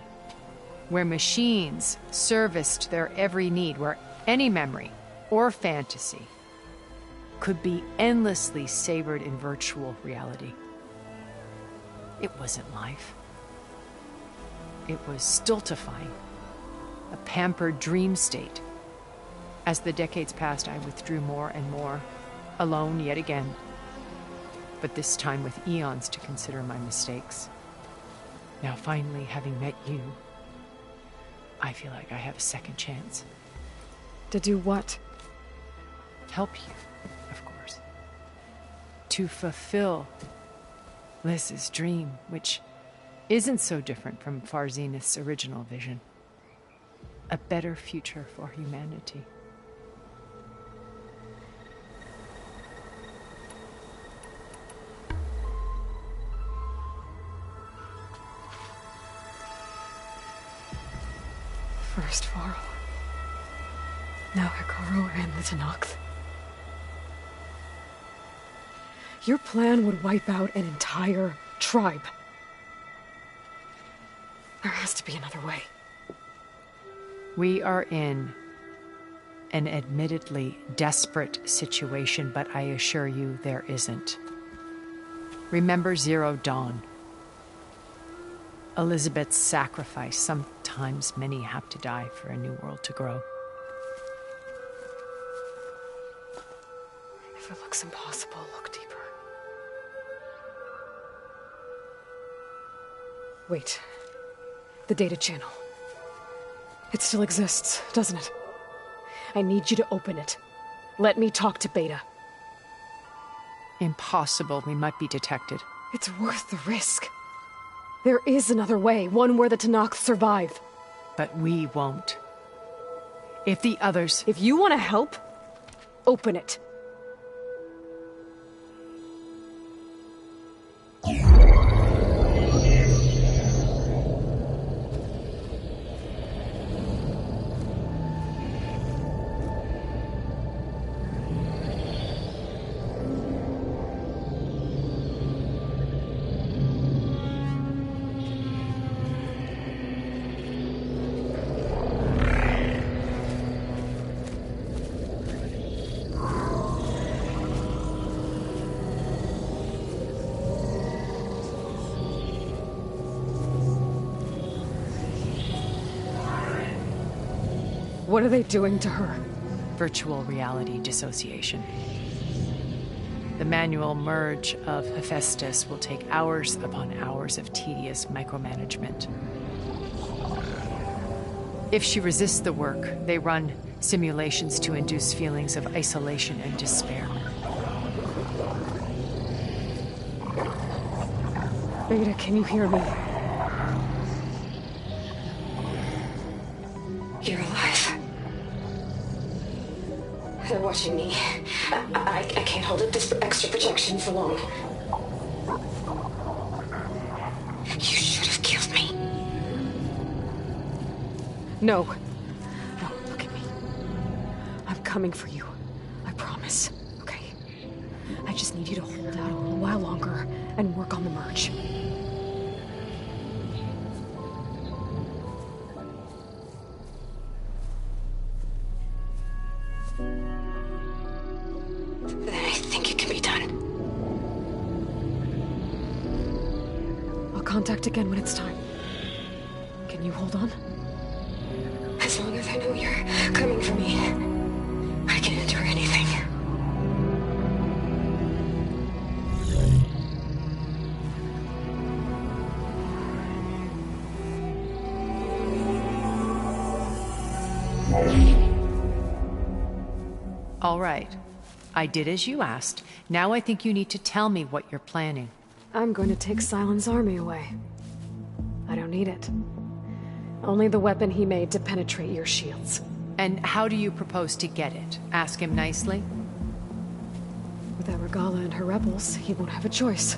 where machines serviced their every need, where any memory or fantasy could be endlessly savored in virtual reality. It wasn't life. It was stultifying, a pampered dream state. As the decades passed, I withdrew more and more, alone yet again, but this time with eons to consider my mistakes. Now finally, having met you, I feel like I have a second chance. To do what? Help you, of course. To fulfill Liz's dream, which isn't so different from Far Zenith's original vision. A better future for humanity. First Varl. Now Hikaru and the Tenakth. Your plan would wipe out an entire tribe. There has to be another way. We are in an admittedly desperate situation, but I assure you there isn't. Remember Zero Dawn. Elizabeth's sacrifice. Sometimes many have to die for a new world to grow. If it looks impossible, look deeper. Wait. The data channel. It still exists, doesn't it? I need you to open it. Let me talk to Beta. Impossible. We might be detected. It's worth the risk. There is another way, one where the Tenakth survive. But we won't. If the others... If you want to help, open it. What are they doing to her? Virtual reality dissociation. The manual merge of Hephaestus will take hours upon hours of tedious micromanagement. If she resists the work, they run simulations to induce feelings of isolation and despair. Beta, can you hear me? You're alive. They're watching me. I can't hold up this extra protection for long. You should have killed me. No. No, look at me. I'm coming for you. I promise. Okay? I just need you to hold out a little while longer and work on the merge. Contact again when it's time. Can you hold on? As long as I know you're coming for me, I can endure anything. All right. I did as you asked. Now I think you need to tell me what you're planning. I'm going to take Sylens' army away. I don't need it. Only the weapon he made to penetrate your shields. And how do you propose to get it? Ask him nicely? Without Regala and her rebels, he won't have a choice.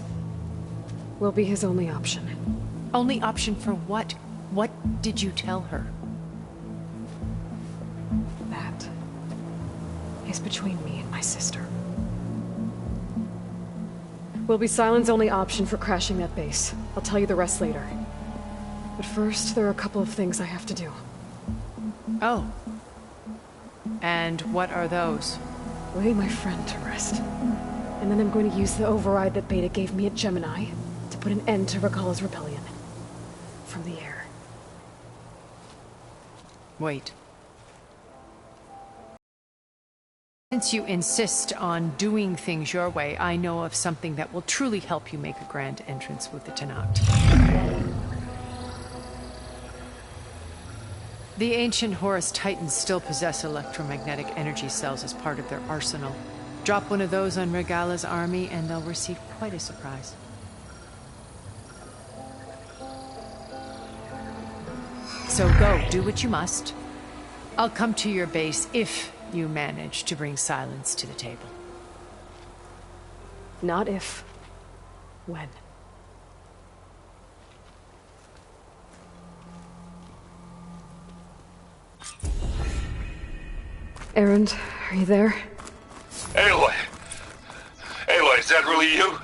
We'll be his only option. Only option for what? What did you tell her? That is between me and my sister. Will be Sylens' only option for crashing that base. I'll tell you the rest later. But first, there are a couple of things I have to do. Oh. And what are those? Lay my friend to rest. And then I'm going to use the override that Beta gave me at Gemini to put an end to Regala's rebellion. From the air. Wait. Since you insist on doing things your way, I know of something that will truly help you make a grand entrance with the Tenakth. The ancient Horus Titans still possess electromagnetic energy cells as part of their arsenal. Drop one of those on Regala's army and they'll receive quite a surprise. So go, do what you must. I'll come to your base if you manage to bring Sylens to the table. Not if. When. Erend, are you there? Aloy! Aloy, is that really you?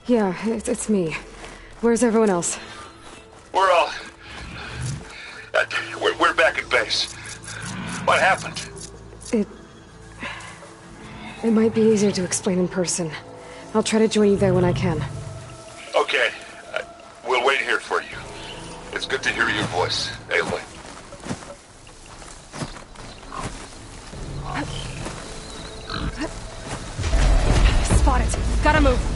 Yeah, it's me. Where's everyone else? We're all... we're back at base. What happened? It might be easier to explain in person. I'll try to join you there when I can. Okay. We'll wait here for you. It's good to hear your voice, Aloy. Spot it. Gotta move.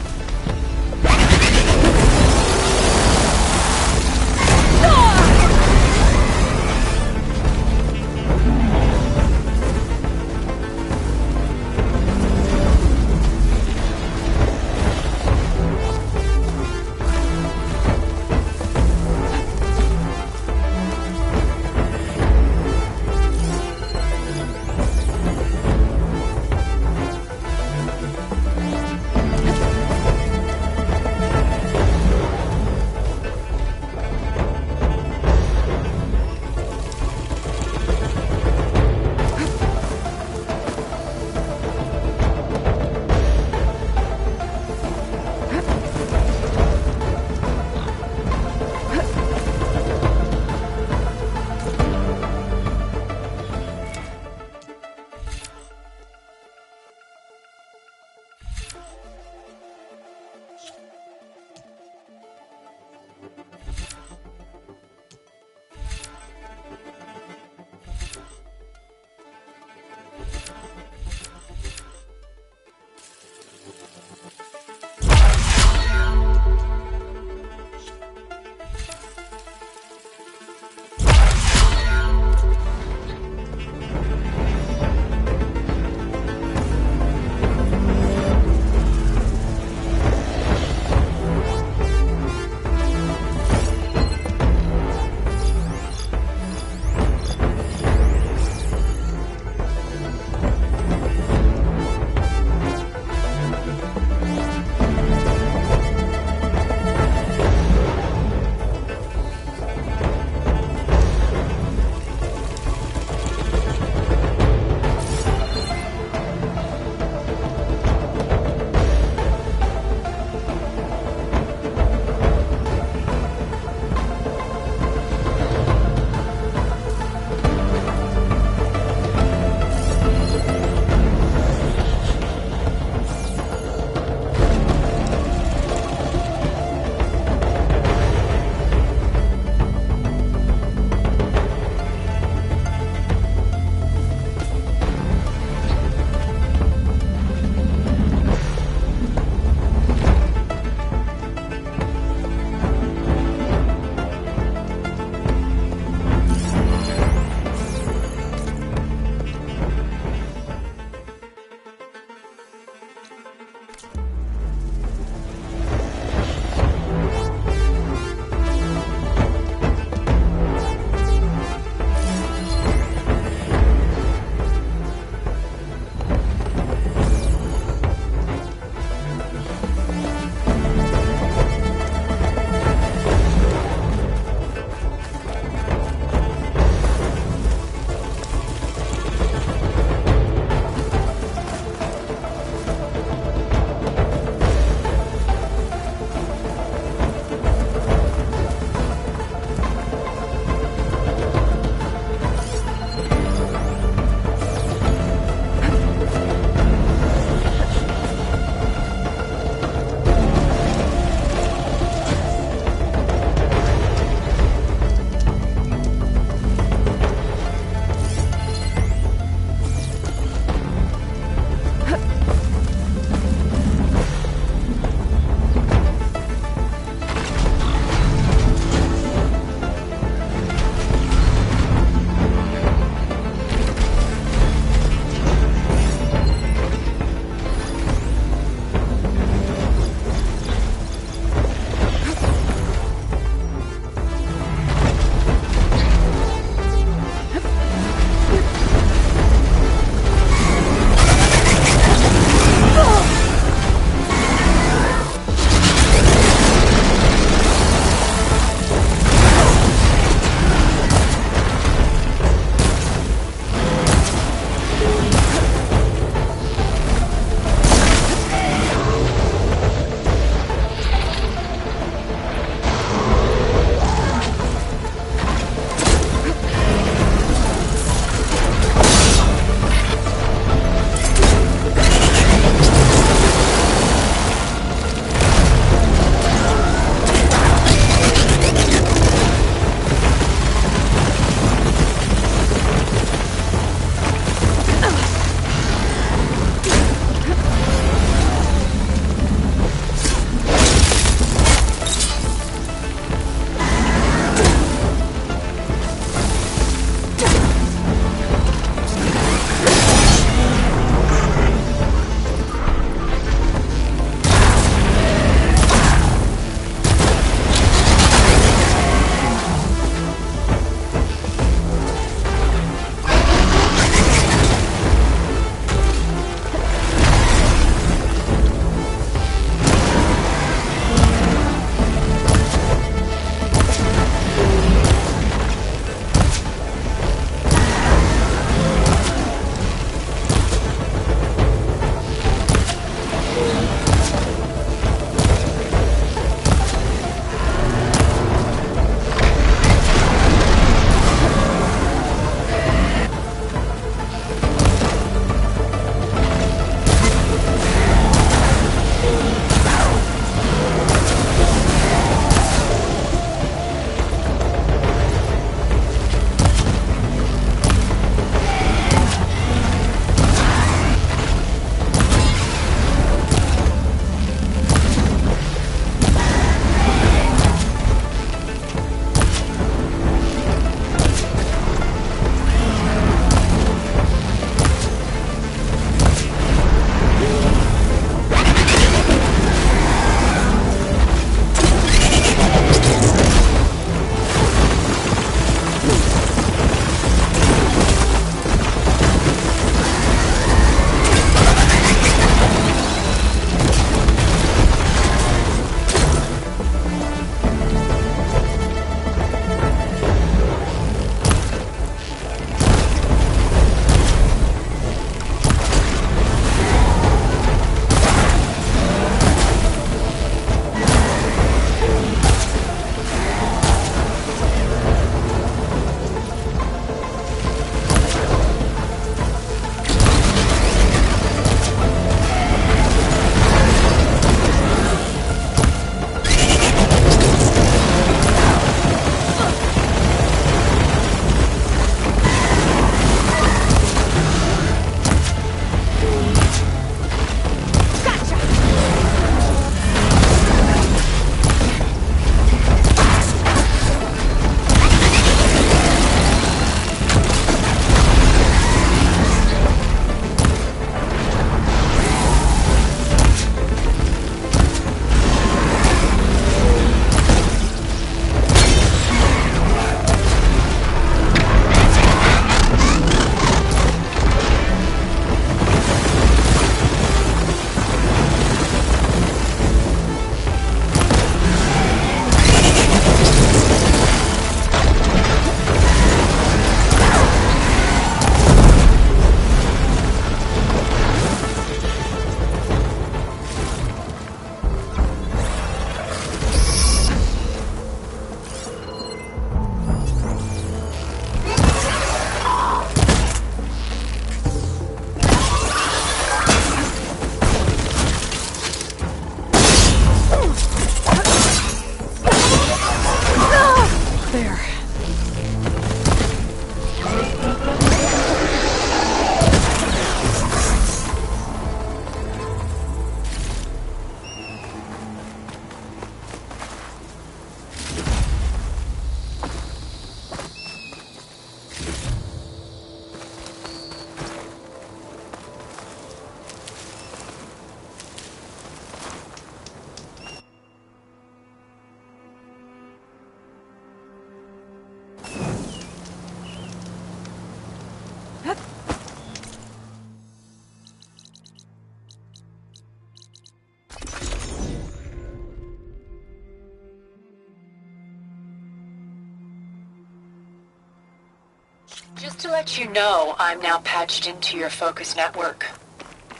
Just to let you know, I'm now patched into your focus network.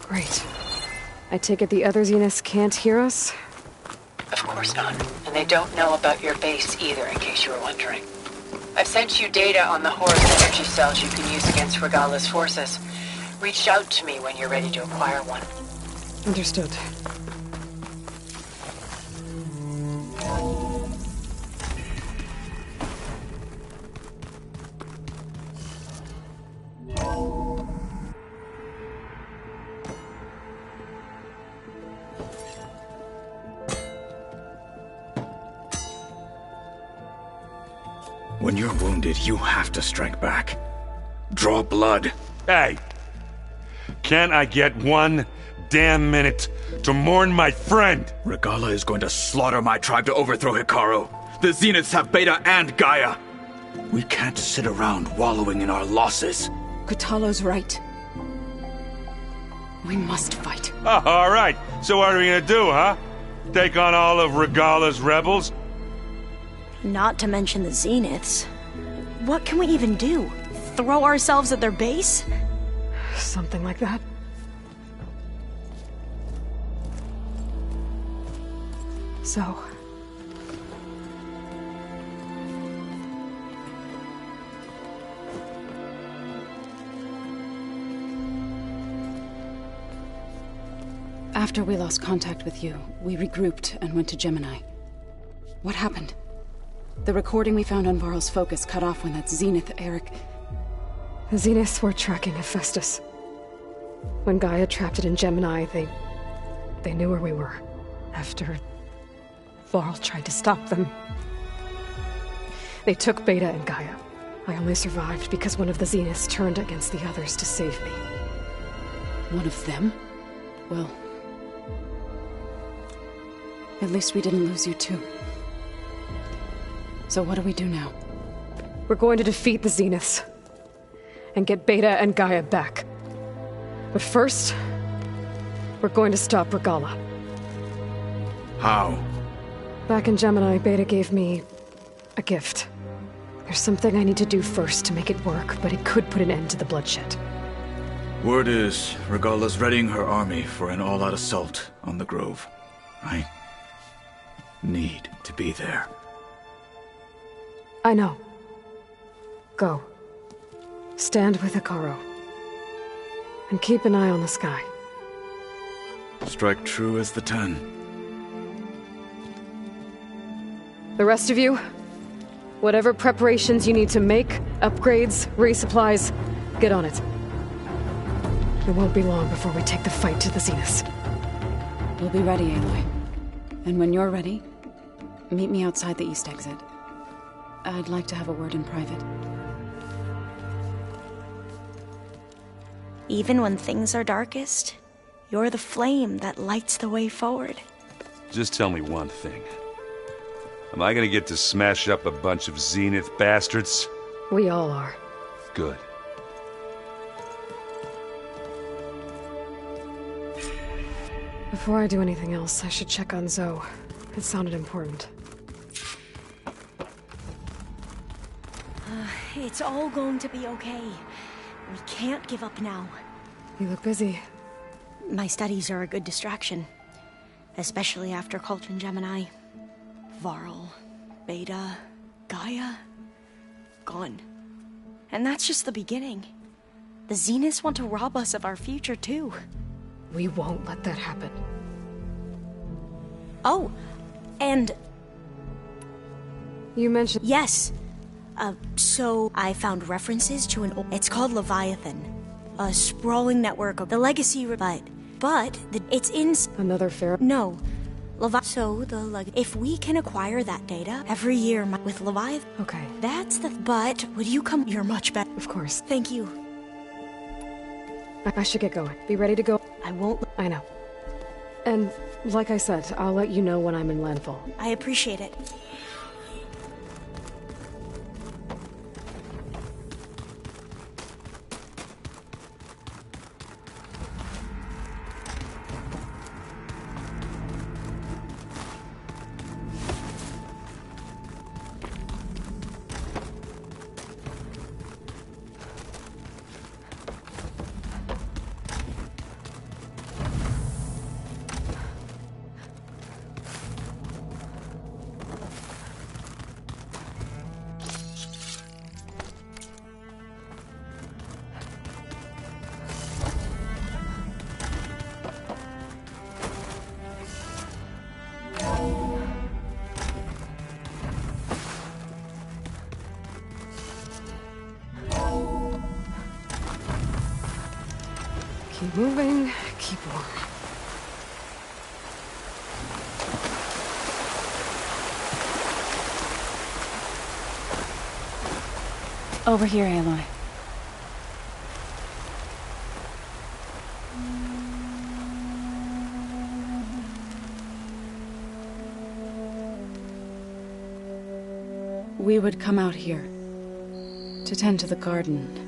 Great. I take it the other Zeniths can't hear us? Of course not. And they don't know about your base either, in case you were wondering. I've sent you data on the Horus energy cells you can use against Regala's forces. Reach out to me when you're ready to acquire one. Understood. When you're wounded, you have to strike back. Draw blood. Hey! Can't I get one damn minute to mourn my friend? Regala is going to slaughter my tribe to overthrow Hikaru. The Zeniths have Beta and Gaia. We can't sit around wallowing in our losses. Kotallo's right. We must fight. Oh, all right. So what are we gonna do, huh? Take on all of Regala's rebels? Not to mention the Zeniths. What can we even do? Throw ourselves at their base? Something like that. So... After we lost contact with you, we regrouped and went to Gemini. What happened? The recording we found on Varl's focus cut off when that Zenith, Eric... The Zeniths were tracking Hephaestus. When Gaia trapped it in Gemini, they knew where we were. After... Varl tried to stop them. They took Beta and Gaia. I only survived because one of the Zeniths turned against the others to save me. One of them? Well... At least we didn't lose you too. So what do we do now? We're going to defeat the Zeniths. And get Beta and Gaia back. But first... we're going to stop Regala. How? Back in Gemini, Beta gave me... a gift. There's something I need to do first to make it work, but it could put an end to the bloodshed. Word is, Regala's readying her army for an all-out assault on the Grove. I need to be there. I know. Go. Stand with Hikaru. And keep an eye on the sky. Strike true as the 10. The rest of you, whatever preparations you need to make, upgrades, resupplies, get on it. It won't be long before we take the fight to the Zeniths. We'll be ready, Aloy. And when you're ready, meet me outside the east exit. I'd like to have a word in private. Even when things are darkest, you're the flame that lights the way forward. Just tell me one thing. Am I gonna get to smash up a bunch of Zenith bastards? We all are. Good. Before I do anything else, I should check on Zoe. It sounded important. It's all going to be okay. We can't give up now. You look busy. My studies are a good distraction. Especially after Cauldron Gemini. Varl, Beta, Gaia, gone. And that's just the beginning. The Zeniths want to rob us of our future, too. We won't let that happen. Oh, and... You mentioned... Yes. So I found references to an... It's called Leviathan. A sprawling network of the legacy... But it's in... Another fair... No. If we can acquire that data every year with Leviathan... Okay. That's the... But would you come... You're much better. Of course. Thank you. I should get going. Be ready to go. I won't... I know. And, like I said, I'll let you know when I'm in landfall. I appreciate it. Keep moving, keep warm. Over here, Aloy. We would come out here to tend to the garden.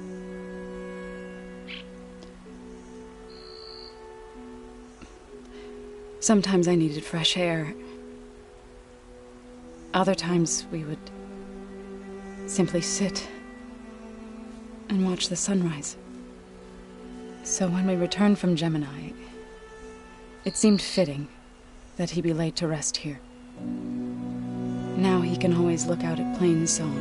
Sometimes I needed fresh air. Other times we would simply sit and watch the sunrise. So when we returned from Gemini, it seemed fitting that he be laid to rest here. Now he can always look out at Plain Song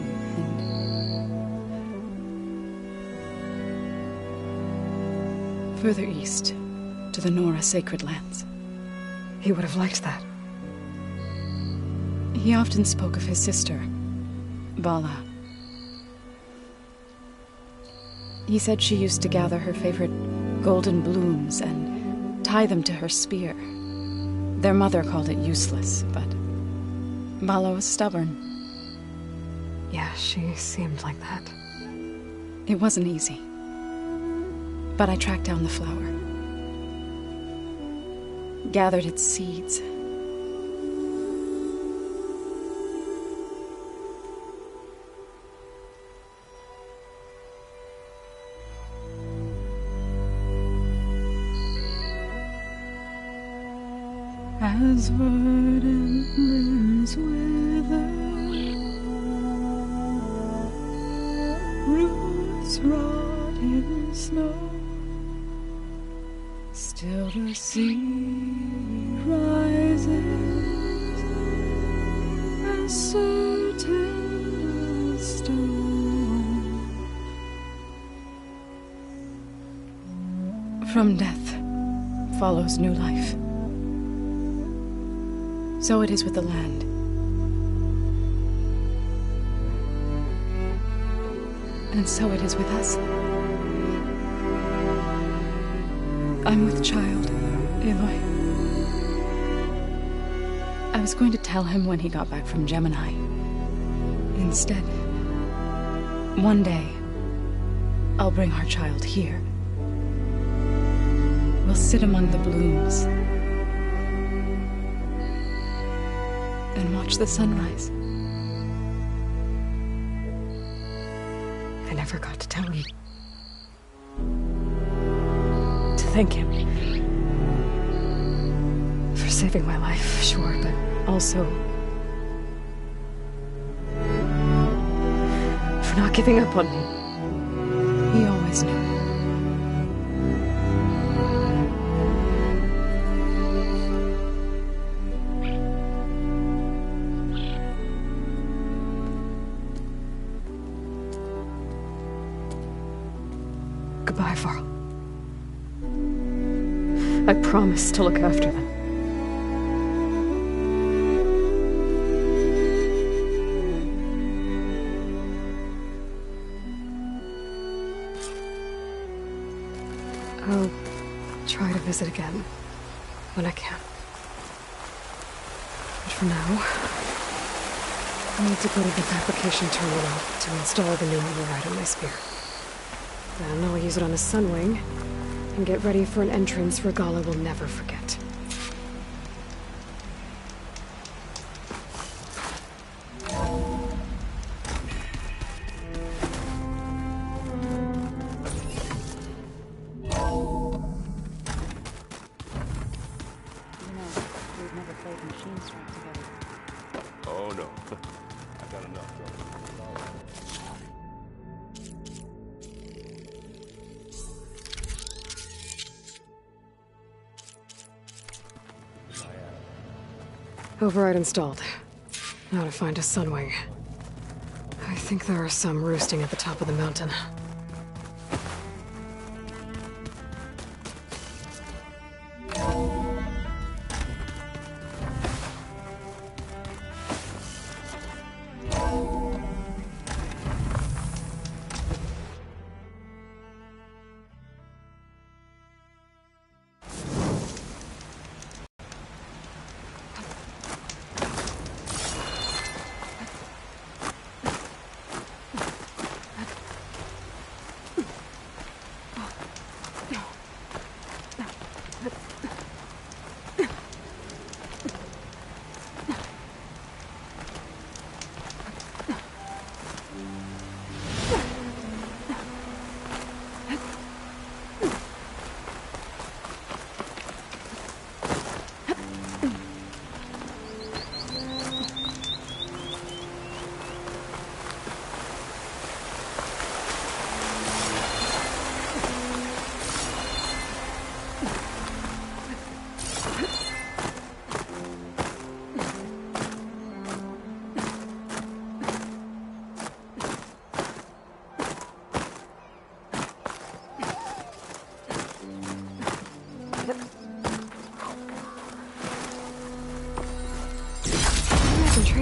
and further east to the Nora Sacred Lands. He would have liked that. He often spoke of his sister, Bala. He said she used to gather her favorite golden blooms and tie them to her spear. Their mother called it useless, but Bala was stubborn. Yeah, she seemed like that. It wasn't easy. But I tracked down the flower. Gathered its seeds. As verdant limbs wither, roots rot in snow, still the sea rises as certain as stone. From death follows new life. So it is with the land. And so it is with us. I'm with child, Aloy. I was going to tell him when he got back from Gemini. Instead, one day, I'll bring our child here. We'll sit among the blooms and watch the sunrise. I never got to tell him. To thank him. For saving my life, sure, but also for not giving up on me. He always knew. Goodbye, Varl. I promise to look after them. I'll try to visit again when I can. But for now, I need to go to the fabrication terminal to install the new override on my spear. Then I'll use it on a sunwing and get ready for an entrance Regala will never forget. Oh no. I got enough. Override installed. Now to find a sunwing. I think there are some roosting at the top of the mountain.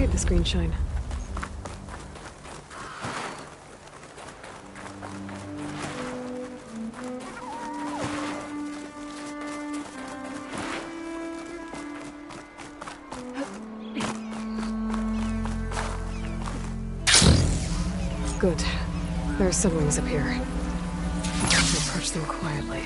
hate this green shine. Good. There are some wings up here. I'll approach them quietly.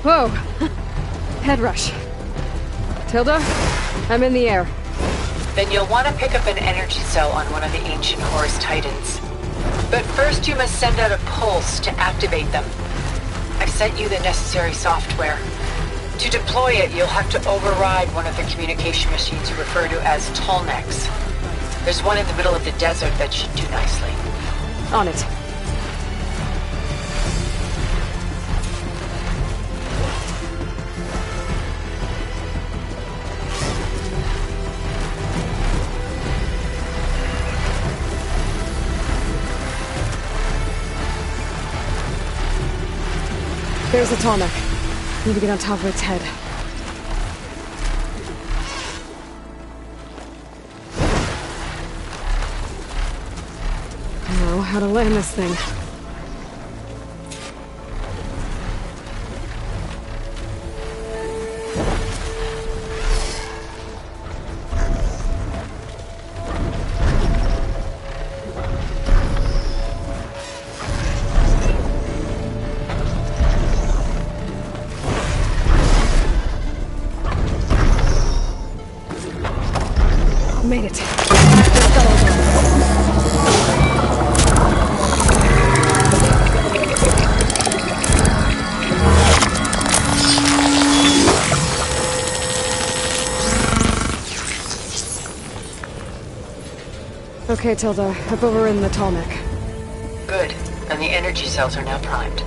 Whoa! Head rush. Tilda, I'm in the air. Then you'll want to pick up an energy cell on one of the ancient Horus Titans. But first you must send out a pulse to activate them. I've sent you the necessary software. To deploy it, you'll have to override one of the communication machines you refer to as Tallnecks. There's one in the middle of the desert that should do nicely. On it. There's a Tallneck. Need to get on top of its head. I know how to land this thing. Made it. Okay, Tilda. I've overridden the Tallneck. Good. And the energy cells are now primed.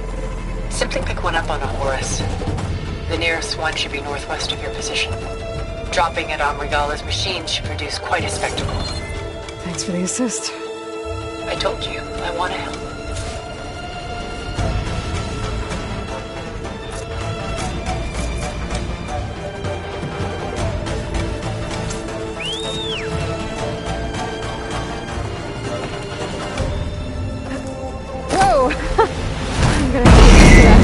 Simply pick one up on a Horus. The nearest one should be northwest of your position. Dropping it on Regala's machine should produce quite a spectacle. Thanks for the assist. I told you, I want to help. Whoa! I'm gonna have to get used to that.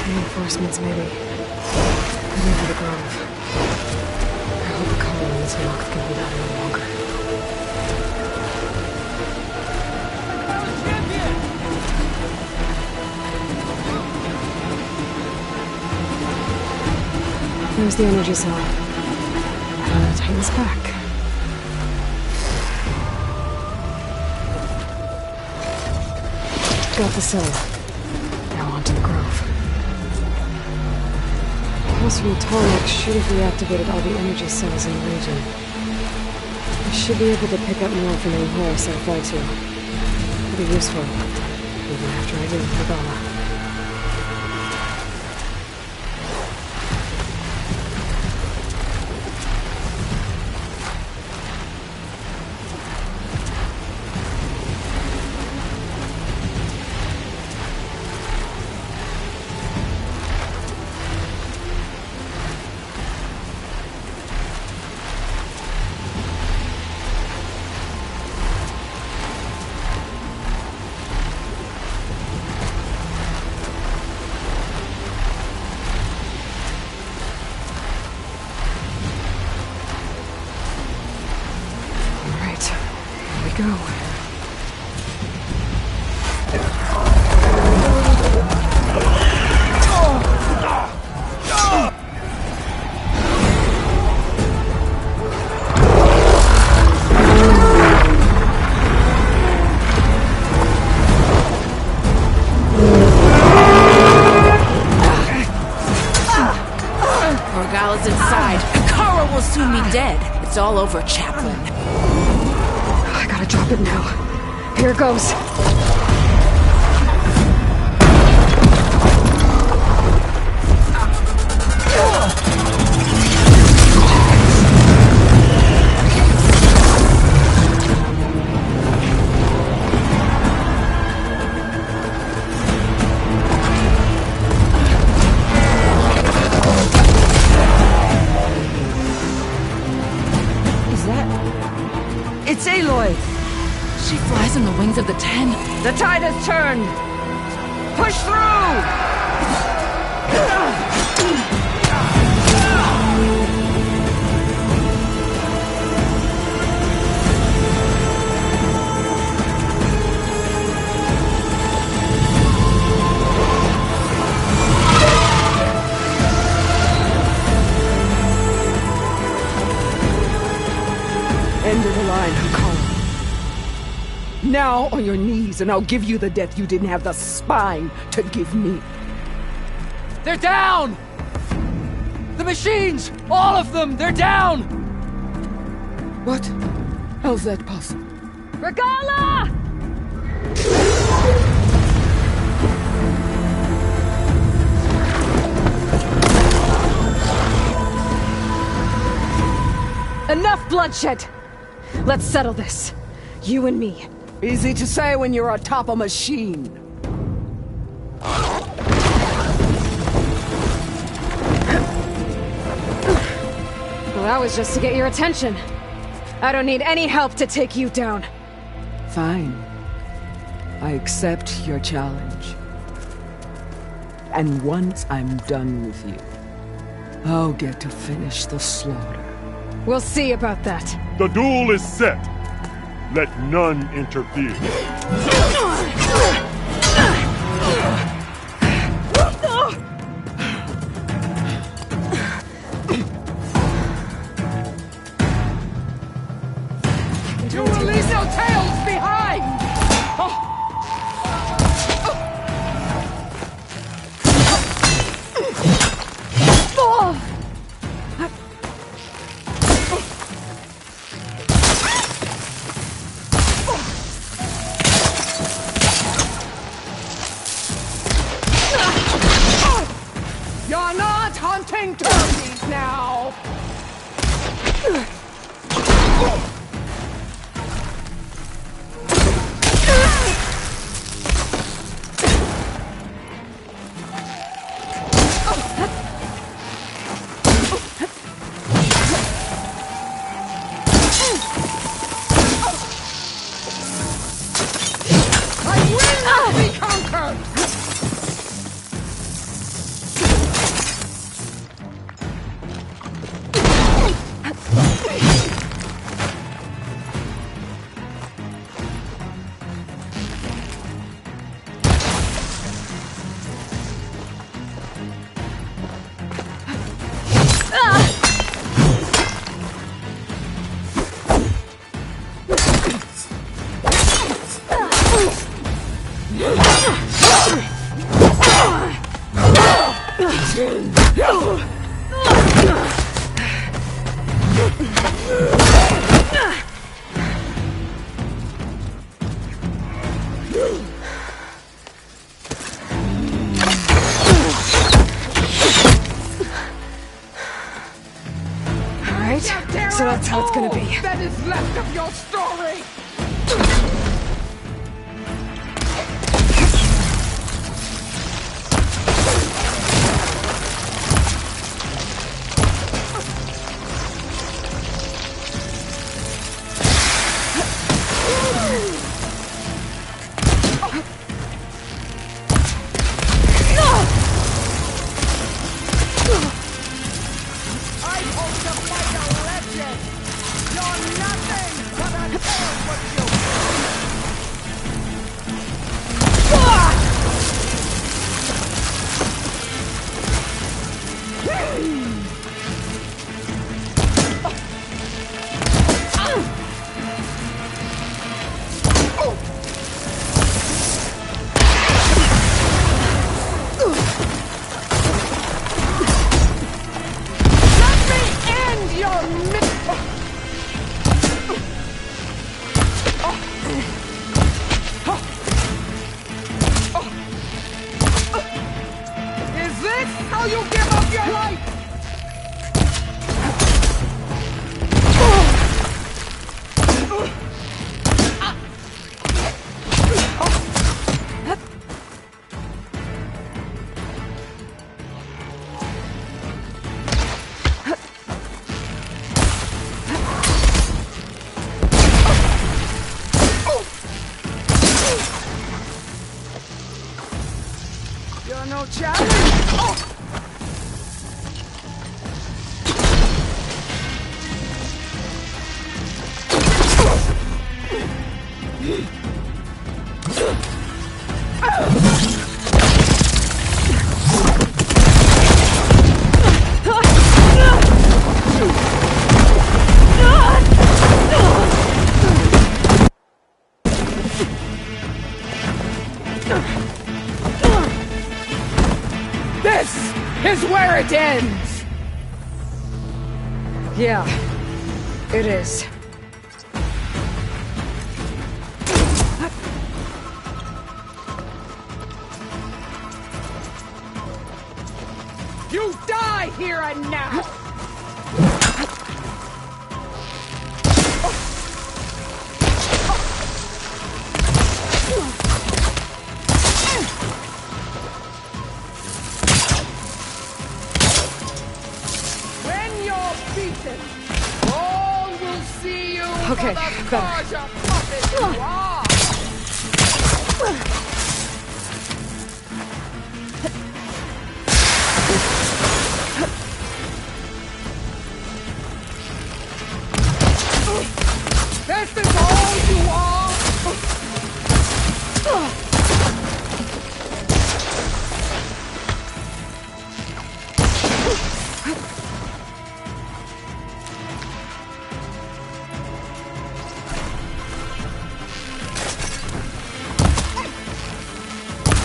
Reinforcements, maybe. Heading for the grove. I hope the colony is locked can hold out any longer. There's the energy cell. I'm gonna tighten this back. Got the cell. Now onto the grove. Pulse from the Tallneck should have reactivated all the energy cells in the region. I should be able to pick up more from any Horus I fly to. It'll be useful, even after I deal with Regala. we go. Morgala's inside. Kara will soon be dead. It's all over, Chaplain. I gotta drop it now. Here goes. It's Aloy! She flies on the wings of the 10. The tide has turned! Push through! End of the line, Hakala. Now on your knees, and I'll give you the death you didn't have the spine to give me. They're down! The machines! All of them! They're down! What? How's that possible? Regala! Enough bloodshed! Let's settle this. You and me. Easy to say when you're atop a machine. Well, that was just to get your attention. I don't need any help to take you down. Fine. I accept your challenge. And once I'm done with you, I'll get to finish the slaughter. We'll see about that. The duel is set. Let none interfere. You will leave no tails behind! You're not hunting turkeys now! I will not be conquered! Alright, so that's how it's gonna be. That is left of your story! I hope to fight a legend! You're nothing but a toy for you! how you give up your life! You're no challenge! This is where it ends! Yeah, it is. You die here and now! When you're beaten, all will see you Okay, for the better. cause of puppet you are! This is all you are!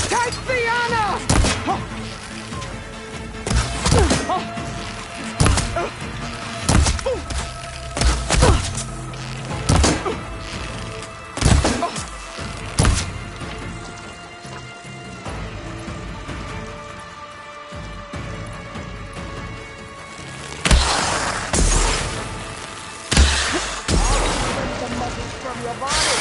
Take the honor! The muscles from your body!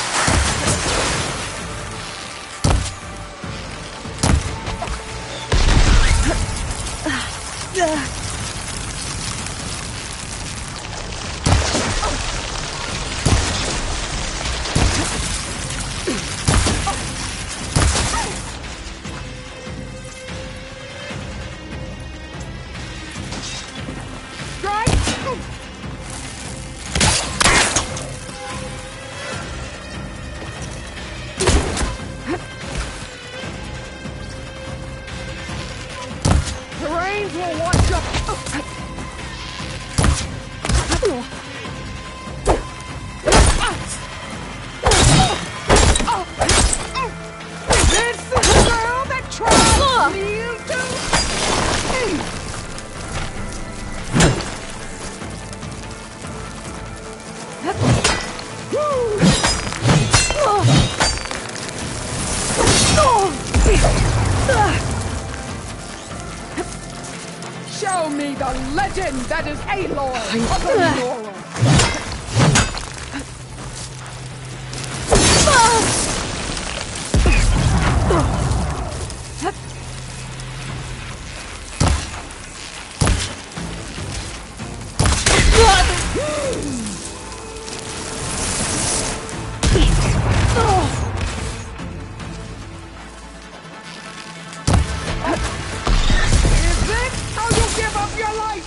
Strike! The rains will wash up. This is the girl that tried to kneel to. Show me the legend that is Aloy of the Nora. Is this how you give up your life?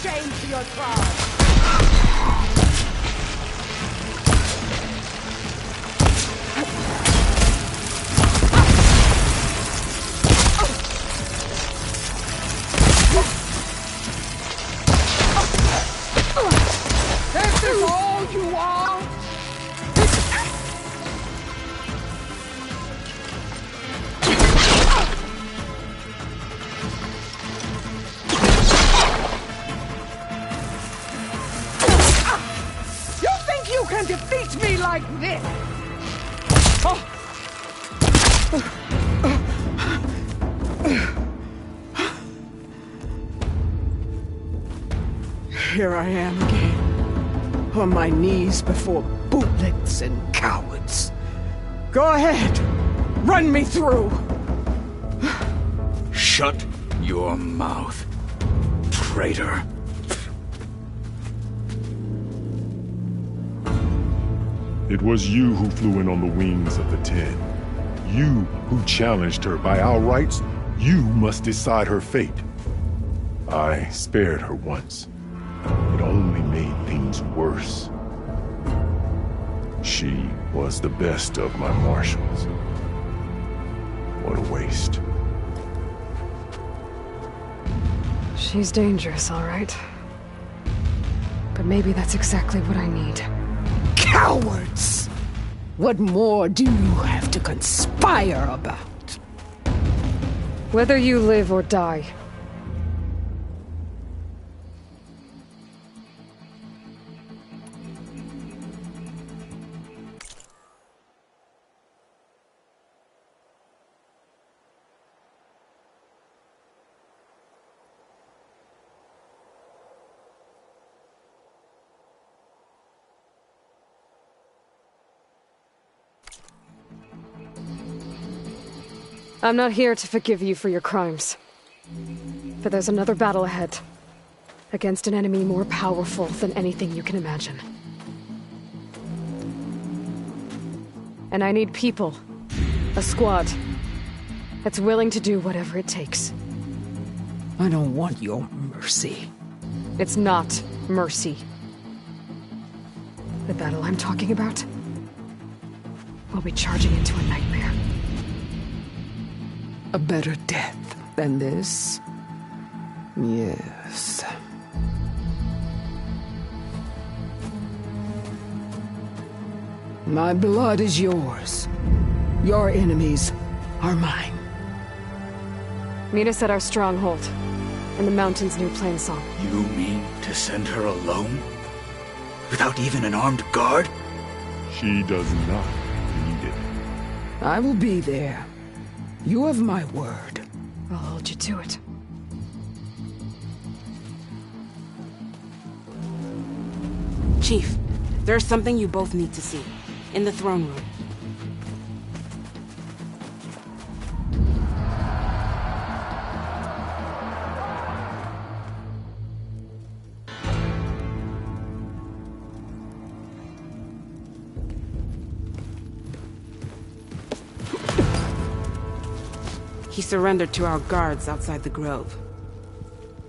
shame to your tribe! This is all you are? You think you can defeat me like this? Here I am again, on my knees before bootlicks and cowards. Go ahead, run me through. Shut your mouth, traitor. It was you who flew in on the wings of the 10. You who challenged her by our rights. You must decide her fate. I spared her once. It only made things worse. She was the best of my marshals. What a waste. She's dangerous, all right. But maybe that's exactly what I need. Cowards! What more do you have to conspire about? Whether you live or die. I'm not here to forgive you for your crimes. But there's another battle ahead. Against an enemy more powerful than anything you can imagine. And I need people. A squad. That's willing to do whatever it takes. I don't want your mercy. It's not mercy. The battle I'm talking about will be charging into a nightmare. A better death than this? Yes. My blood is yours. Your enemies are mine. Meet us at our stronghold, in the mountains near Plainsong. You mean to send her alone? Without even an armed guard? She does not need it. I will be there. You have my word. I'll hold you to it. Chief, there's something you both need to see. In the throne room. He surrendered to our guards outside the grove.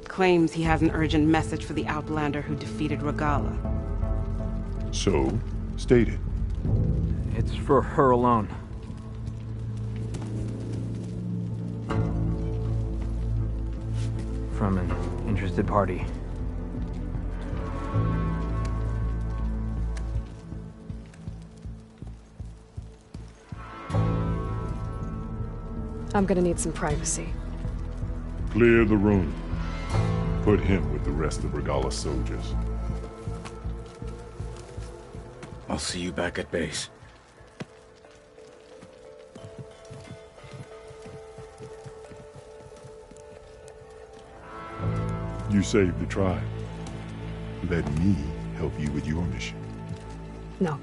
Claims he has an urgent message for the Outlander who defeated Regala. So, state it. It's for her alone. From an interested party. I'm gonna need some privacy. Clear the room. Put him with the rest of Regala's soldiers. I'll see you back at base. You saved the tribe. Let me help you with your mission. No.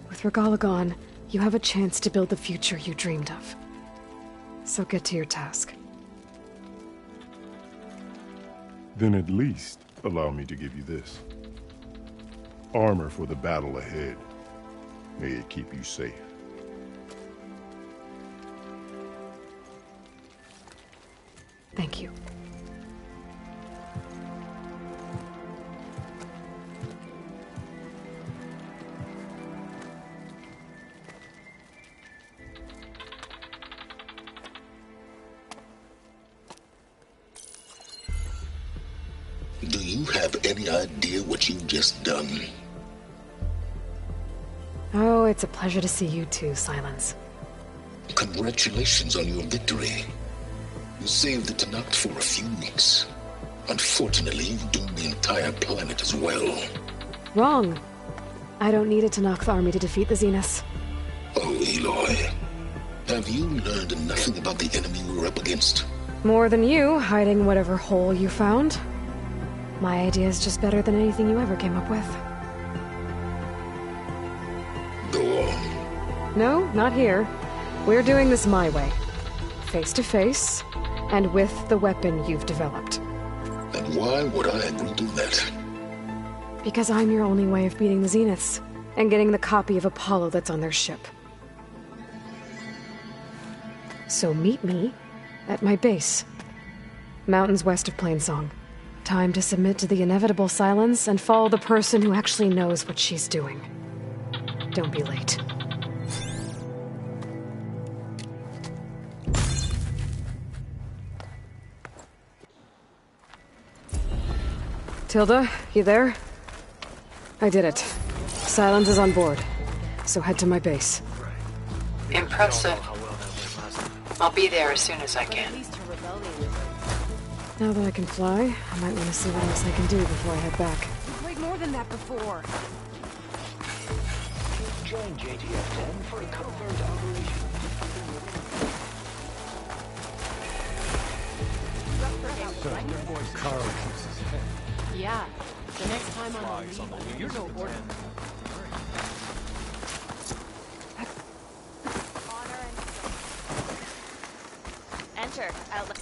With Regala gone, you have a chance to build the future you dreamed of. So get to your task. Then at least allow me to give you this. Armor for the battle ahead. May it keep you safe. Thank you. Do you have any idea what you've just done? Oh, it's a pleasure to see you too, Silence. Congratulations on your victory. You saved the Tenakth for a few weeks. Unfortunately, you've doomed the entire planet as well. Wrong. I don't need a Tenakth army to defeat the Zeniths. Oh, Aloy. Have you learned nothing about the enemy we're up against? More than you, hiding whatever hole you found. My idea is just better than anything you ever came up with. Go on. No, not here. We're doing this my way. Face to face, and with the weapon you've developed. And why would I agree to that? Because I'm your only way of beating the Zeniths, and getting the copy of Apollo that's on their ship. So meet me at my base. Mountains west of Plainsong. Time to submit to the inevitable silence and follow the person who actually knows what she's doing. Don't be late. Tilda, you there? I did it. Silence is on board, so head to my base. Impressive. I'll be there as soon as I can. Now that I can fly, I might want to see what else I can do before I head back. Played more than that before. Join JTF-10 for a covert operation. Carl keeps his head. Yeah. The next time I'm on leave, you're no order. Enter. Outlet.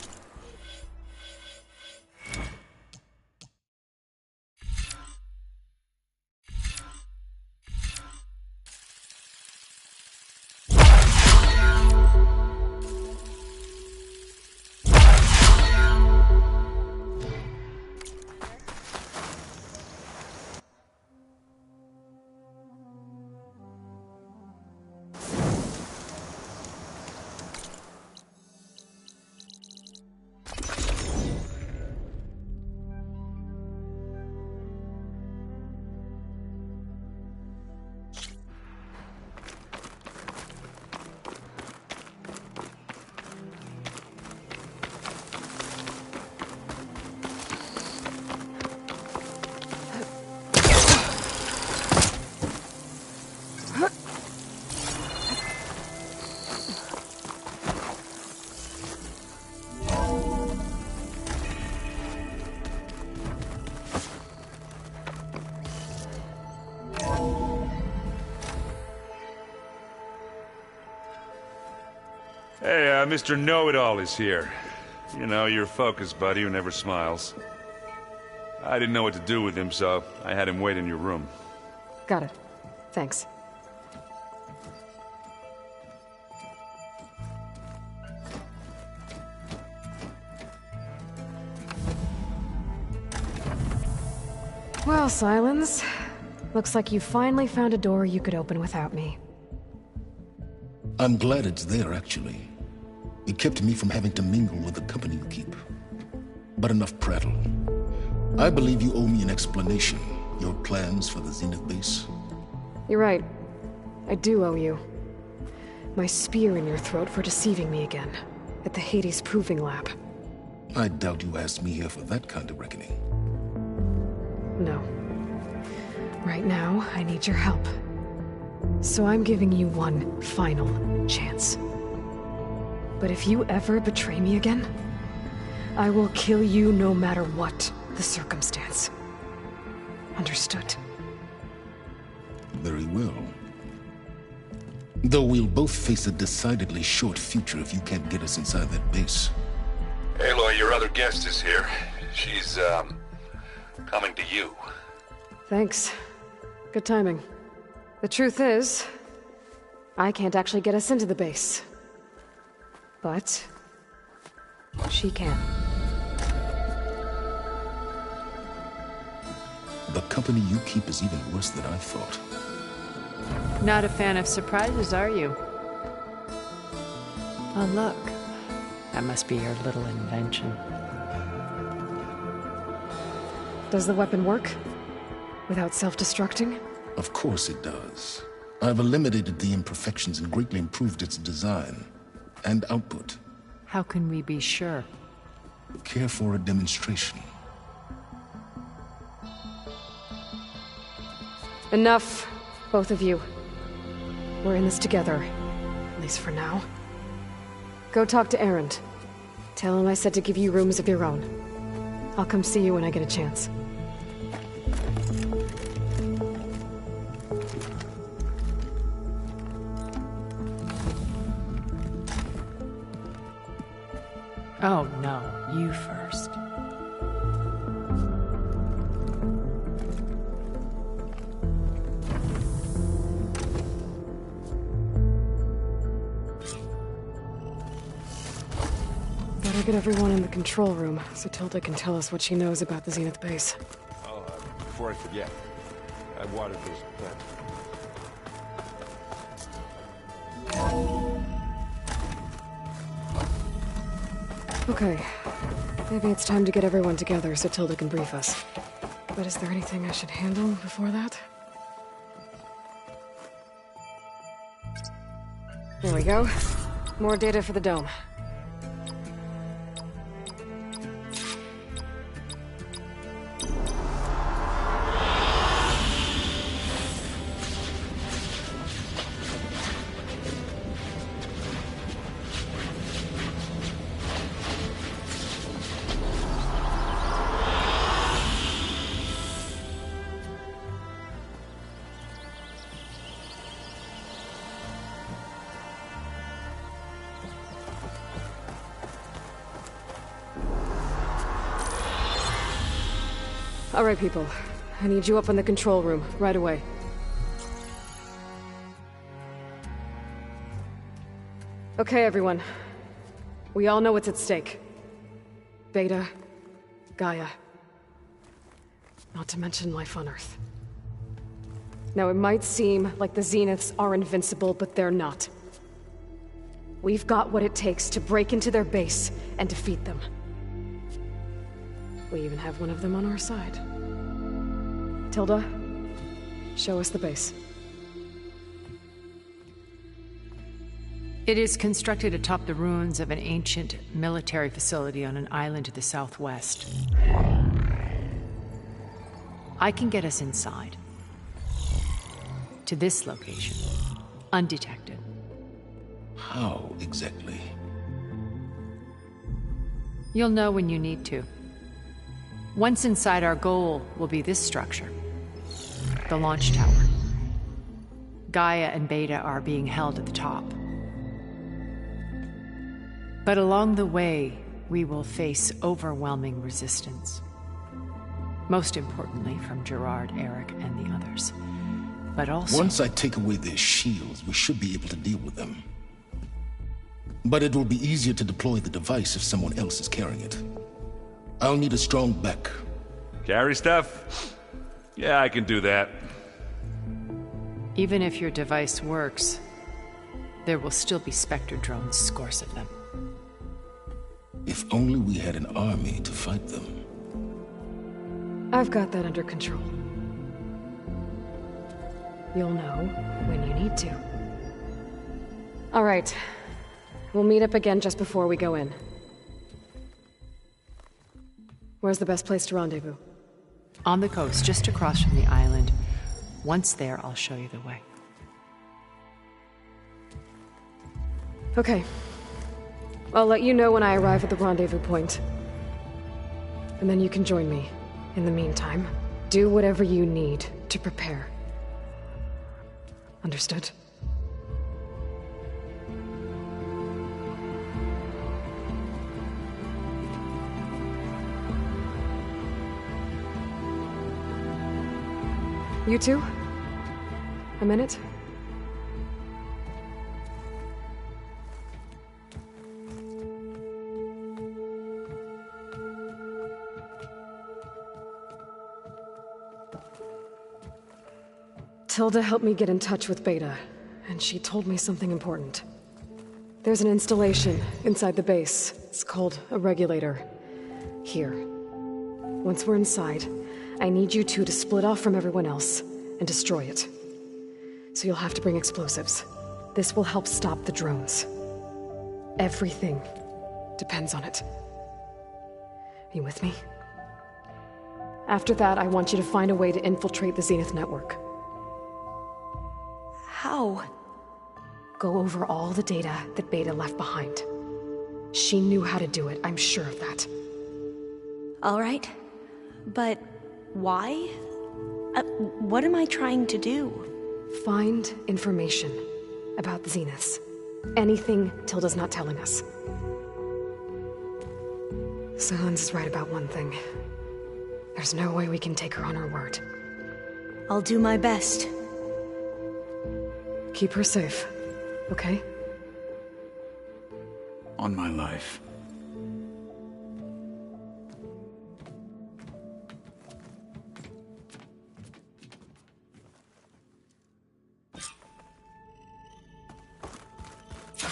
Hey, Mr. Know-It-All is here. You know, your focus buddy who never smiles. I didn't know what to do with him, so I had him wait in your room. Got it. Thanks. Well, Silence. Looks like you finally found a door you could open without me. I'm glad it's there, actually. It kept me from having to mingle with the company you keep. But enough prattle. I believe you owe me an explanation. Your plans for the Zenith base. You're right. I do owe you. My spear in your throat for deceiving me again. At the Hades Proving Lab. I doubt you asked me here for that kind of reckoning. No. Right now, I need your help. So I'm giving you one final chance. But if you ever betray me again, I will kill you no matter what the circumstance. Understood? Very well. Though we'll both face a decidedly short future if you can't get us inside that base. Aloy, your other guest is here. She's, coming to you. Thanks. Good timing. The truth is, I can't actually get us into the base. But she can. The company you keep is even worse than I thought. Not a fan of surprises, are you? Oh, look. That must be your little invention. Does the weapon work? Without self-destructing? Of course it does. I've eliminated the imperfections and greatly improved its design and output. How can we be sure? Care for a demonstration? Enough, both of you. We're in this together, at least for now. Go talk to Erend. Tell him I said to give you rooms of your own. I'll come see you when I get a chance. Oh no, you first. Better get everyone in the control room so Tilda can tell us what she knows about the Zenith base. Oh, before I forget, I watered this plant. Okay. Maybe it's time to get everyone together so Tilda can brief us. But is there anything I should handle before that? There we go. More data for the dome. All right, people. I need you up in the control room, right away. Okay, everyone. We all know what's at stake. Beta, Gaia. Not to mention life on Earth. Now, it might seem like the Zeniths are invincible, but they're not. We've got what it takes to break into their base and defeat them. We even have one of them on our side. Tilda, show us the base. It is constructed atop the ruins of an ancient military facility on an island to the southwest. I can get us inside. To this location. Undetected. How exactly? You'll know when you need to. Once inside, our goal will be this structure. The launch tower. Gaia and Beta are being held at the top. But along the way, we will face overwhelming resistance. Most importantly from Gerard, Eric, and the others. But also... Once I take away their shields, we should be able to deal with them. But it will be easier to deploy the device if someone else is carrying it. I'll need a strong back. Carry stuff? Yeah, I can do that. Even if your device works, there will still be Spectre drones, scores of them. If only we had an army to fight them. I've got that under control. You'll know when you need to. All right. We'll meet up again just before we go in. Where's the best place to rendezvous? On the coast, just across from the island. Once there, I'll show you the way. Okay. I'll let you know when I arrive at the rendezvous point. And then you can join me. In the meantime, do whatever you need to prepare. Understood? You two? A minute? Tilda helped me get in touch with Beta, and she told me something important. There's an installation inside the base. It's called a regulator. Here. Once we're inside, I need you two to split off from everyone else and destroy it. So you'll have to bring explosives. This will help stop the drones. Everything depends on it. Are you with me? After that, I want you to find a way to infiltrate the Zenith network. How? Go over all the data that Beta left behind. She knew how to do it, I'm sure of that. All right. But why? What am I trying to do? Find information about the Zeniths. Anything Tilda's not telling us. Silence is right about one thing. There's no way we can take her on her word. I'll do my best. Keep her safe, okay? On my life.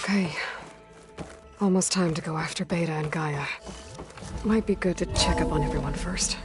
Okay. Almost time to go after Beta and Gaia. Might be good to check up on everyone first.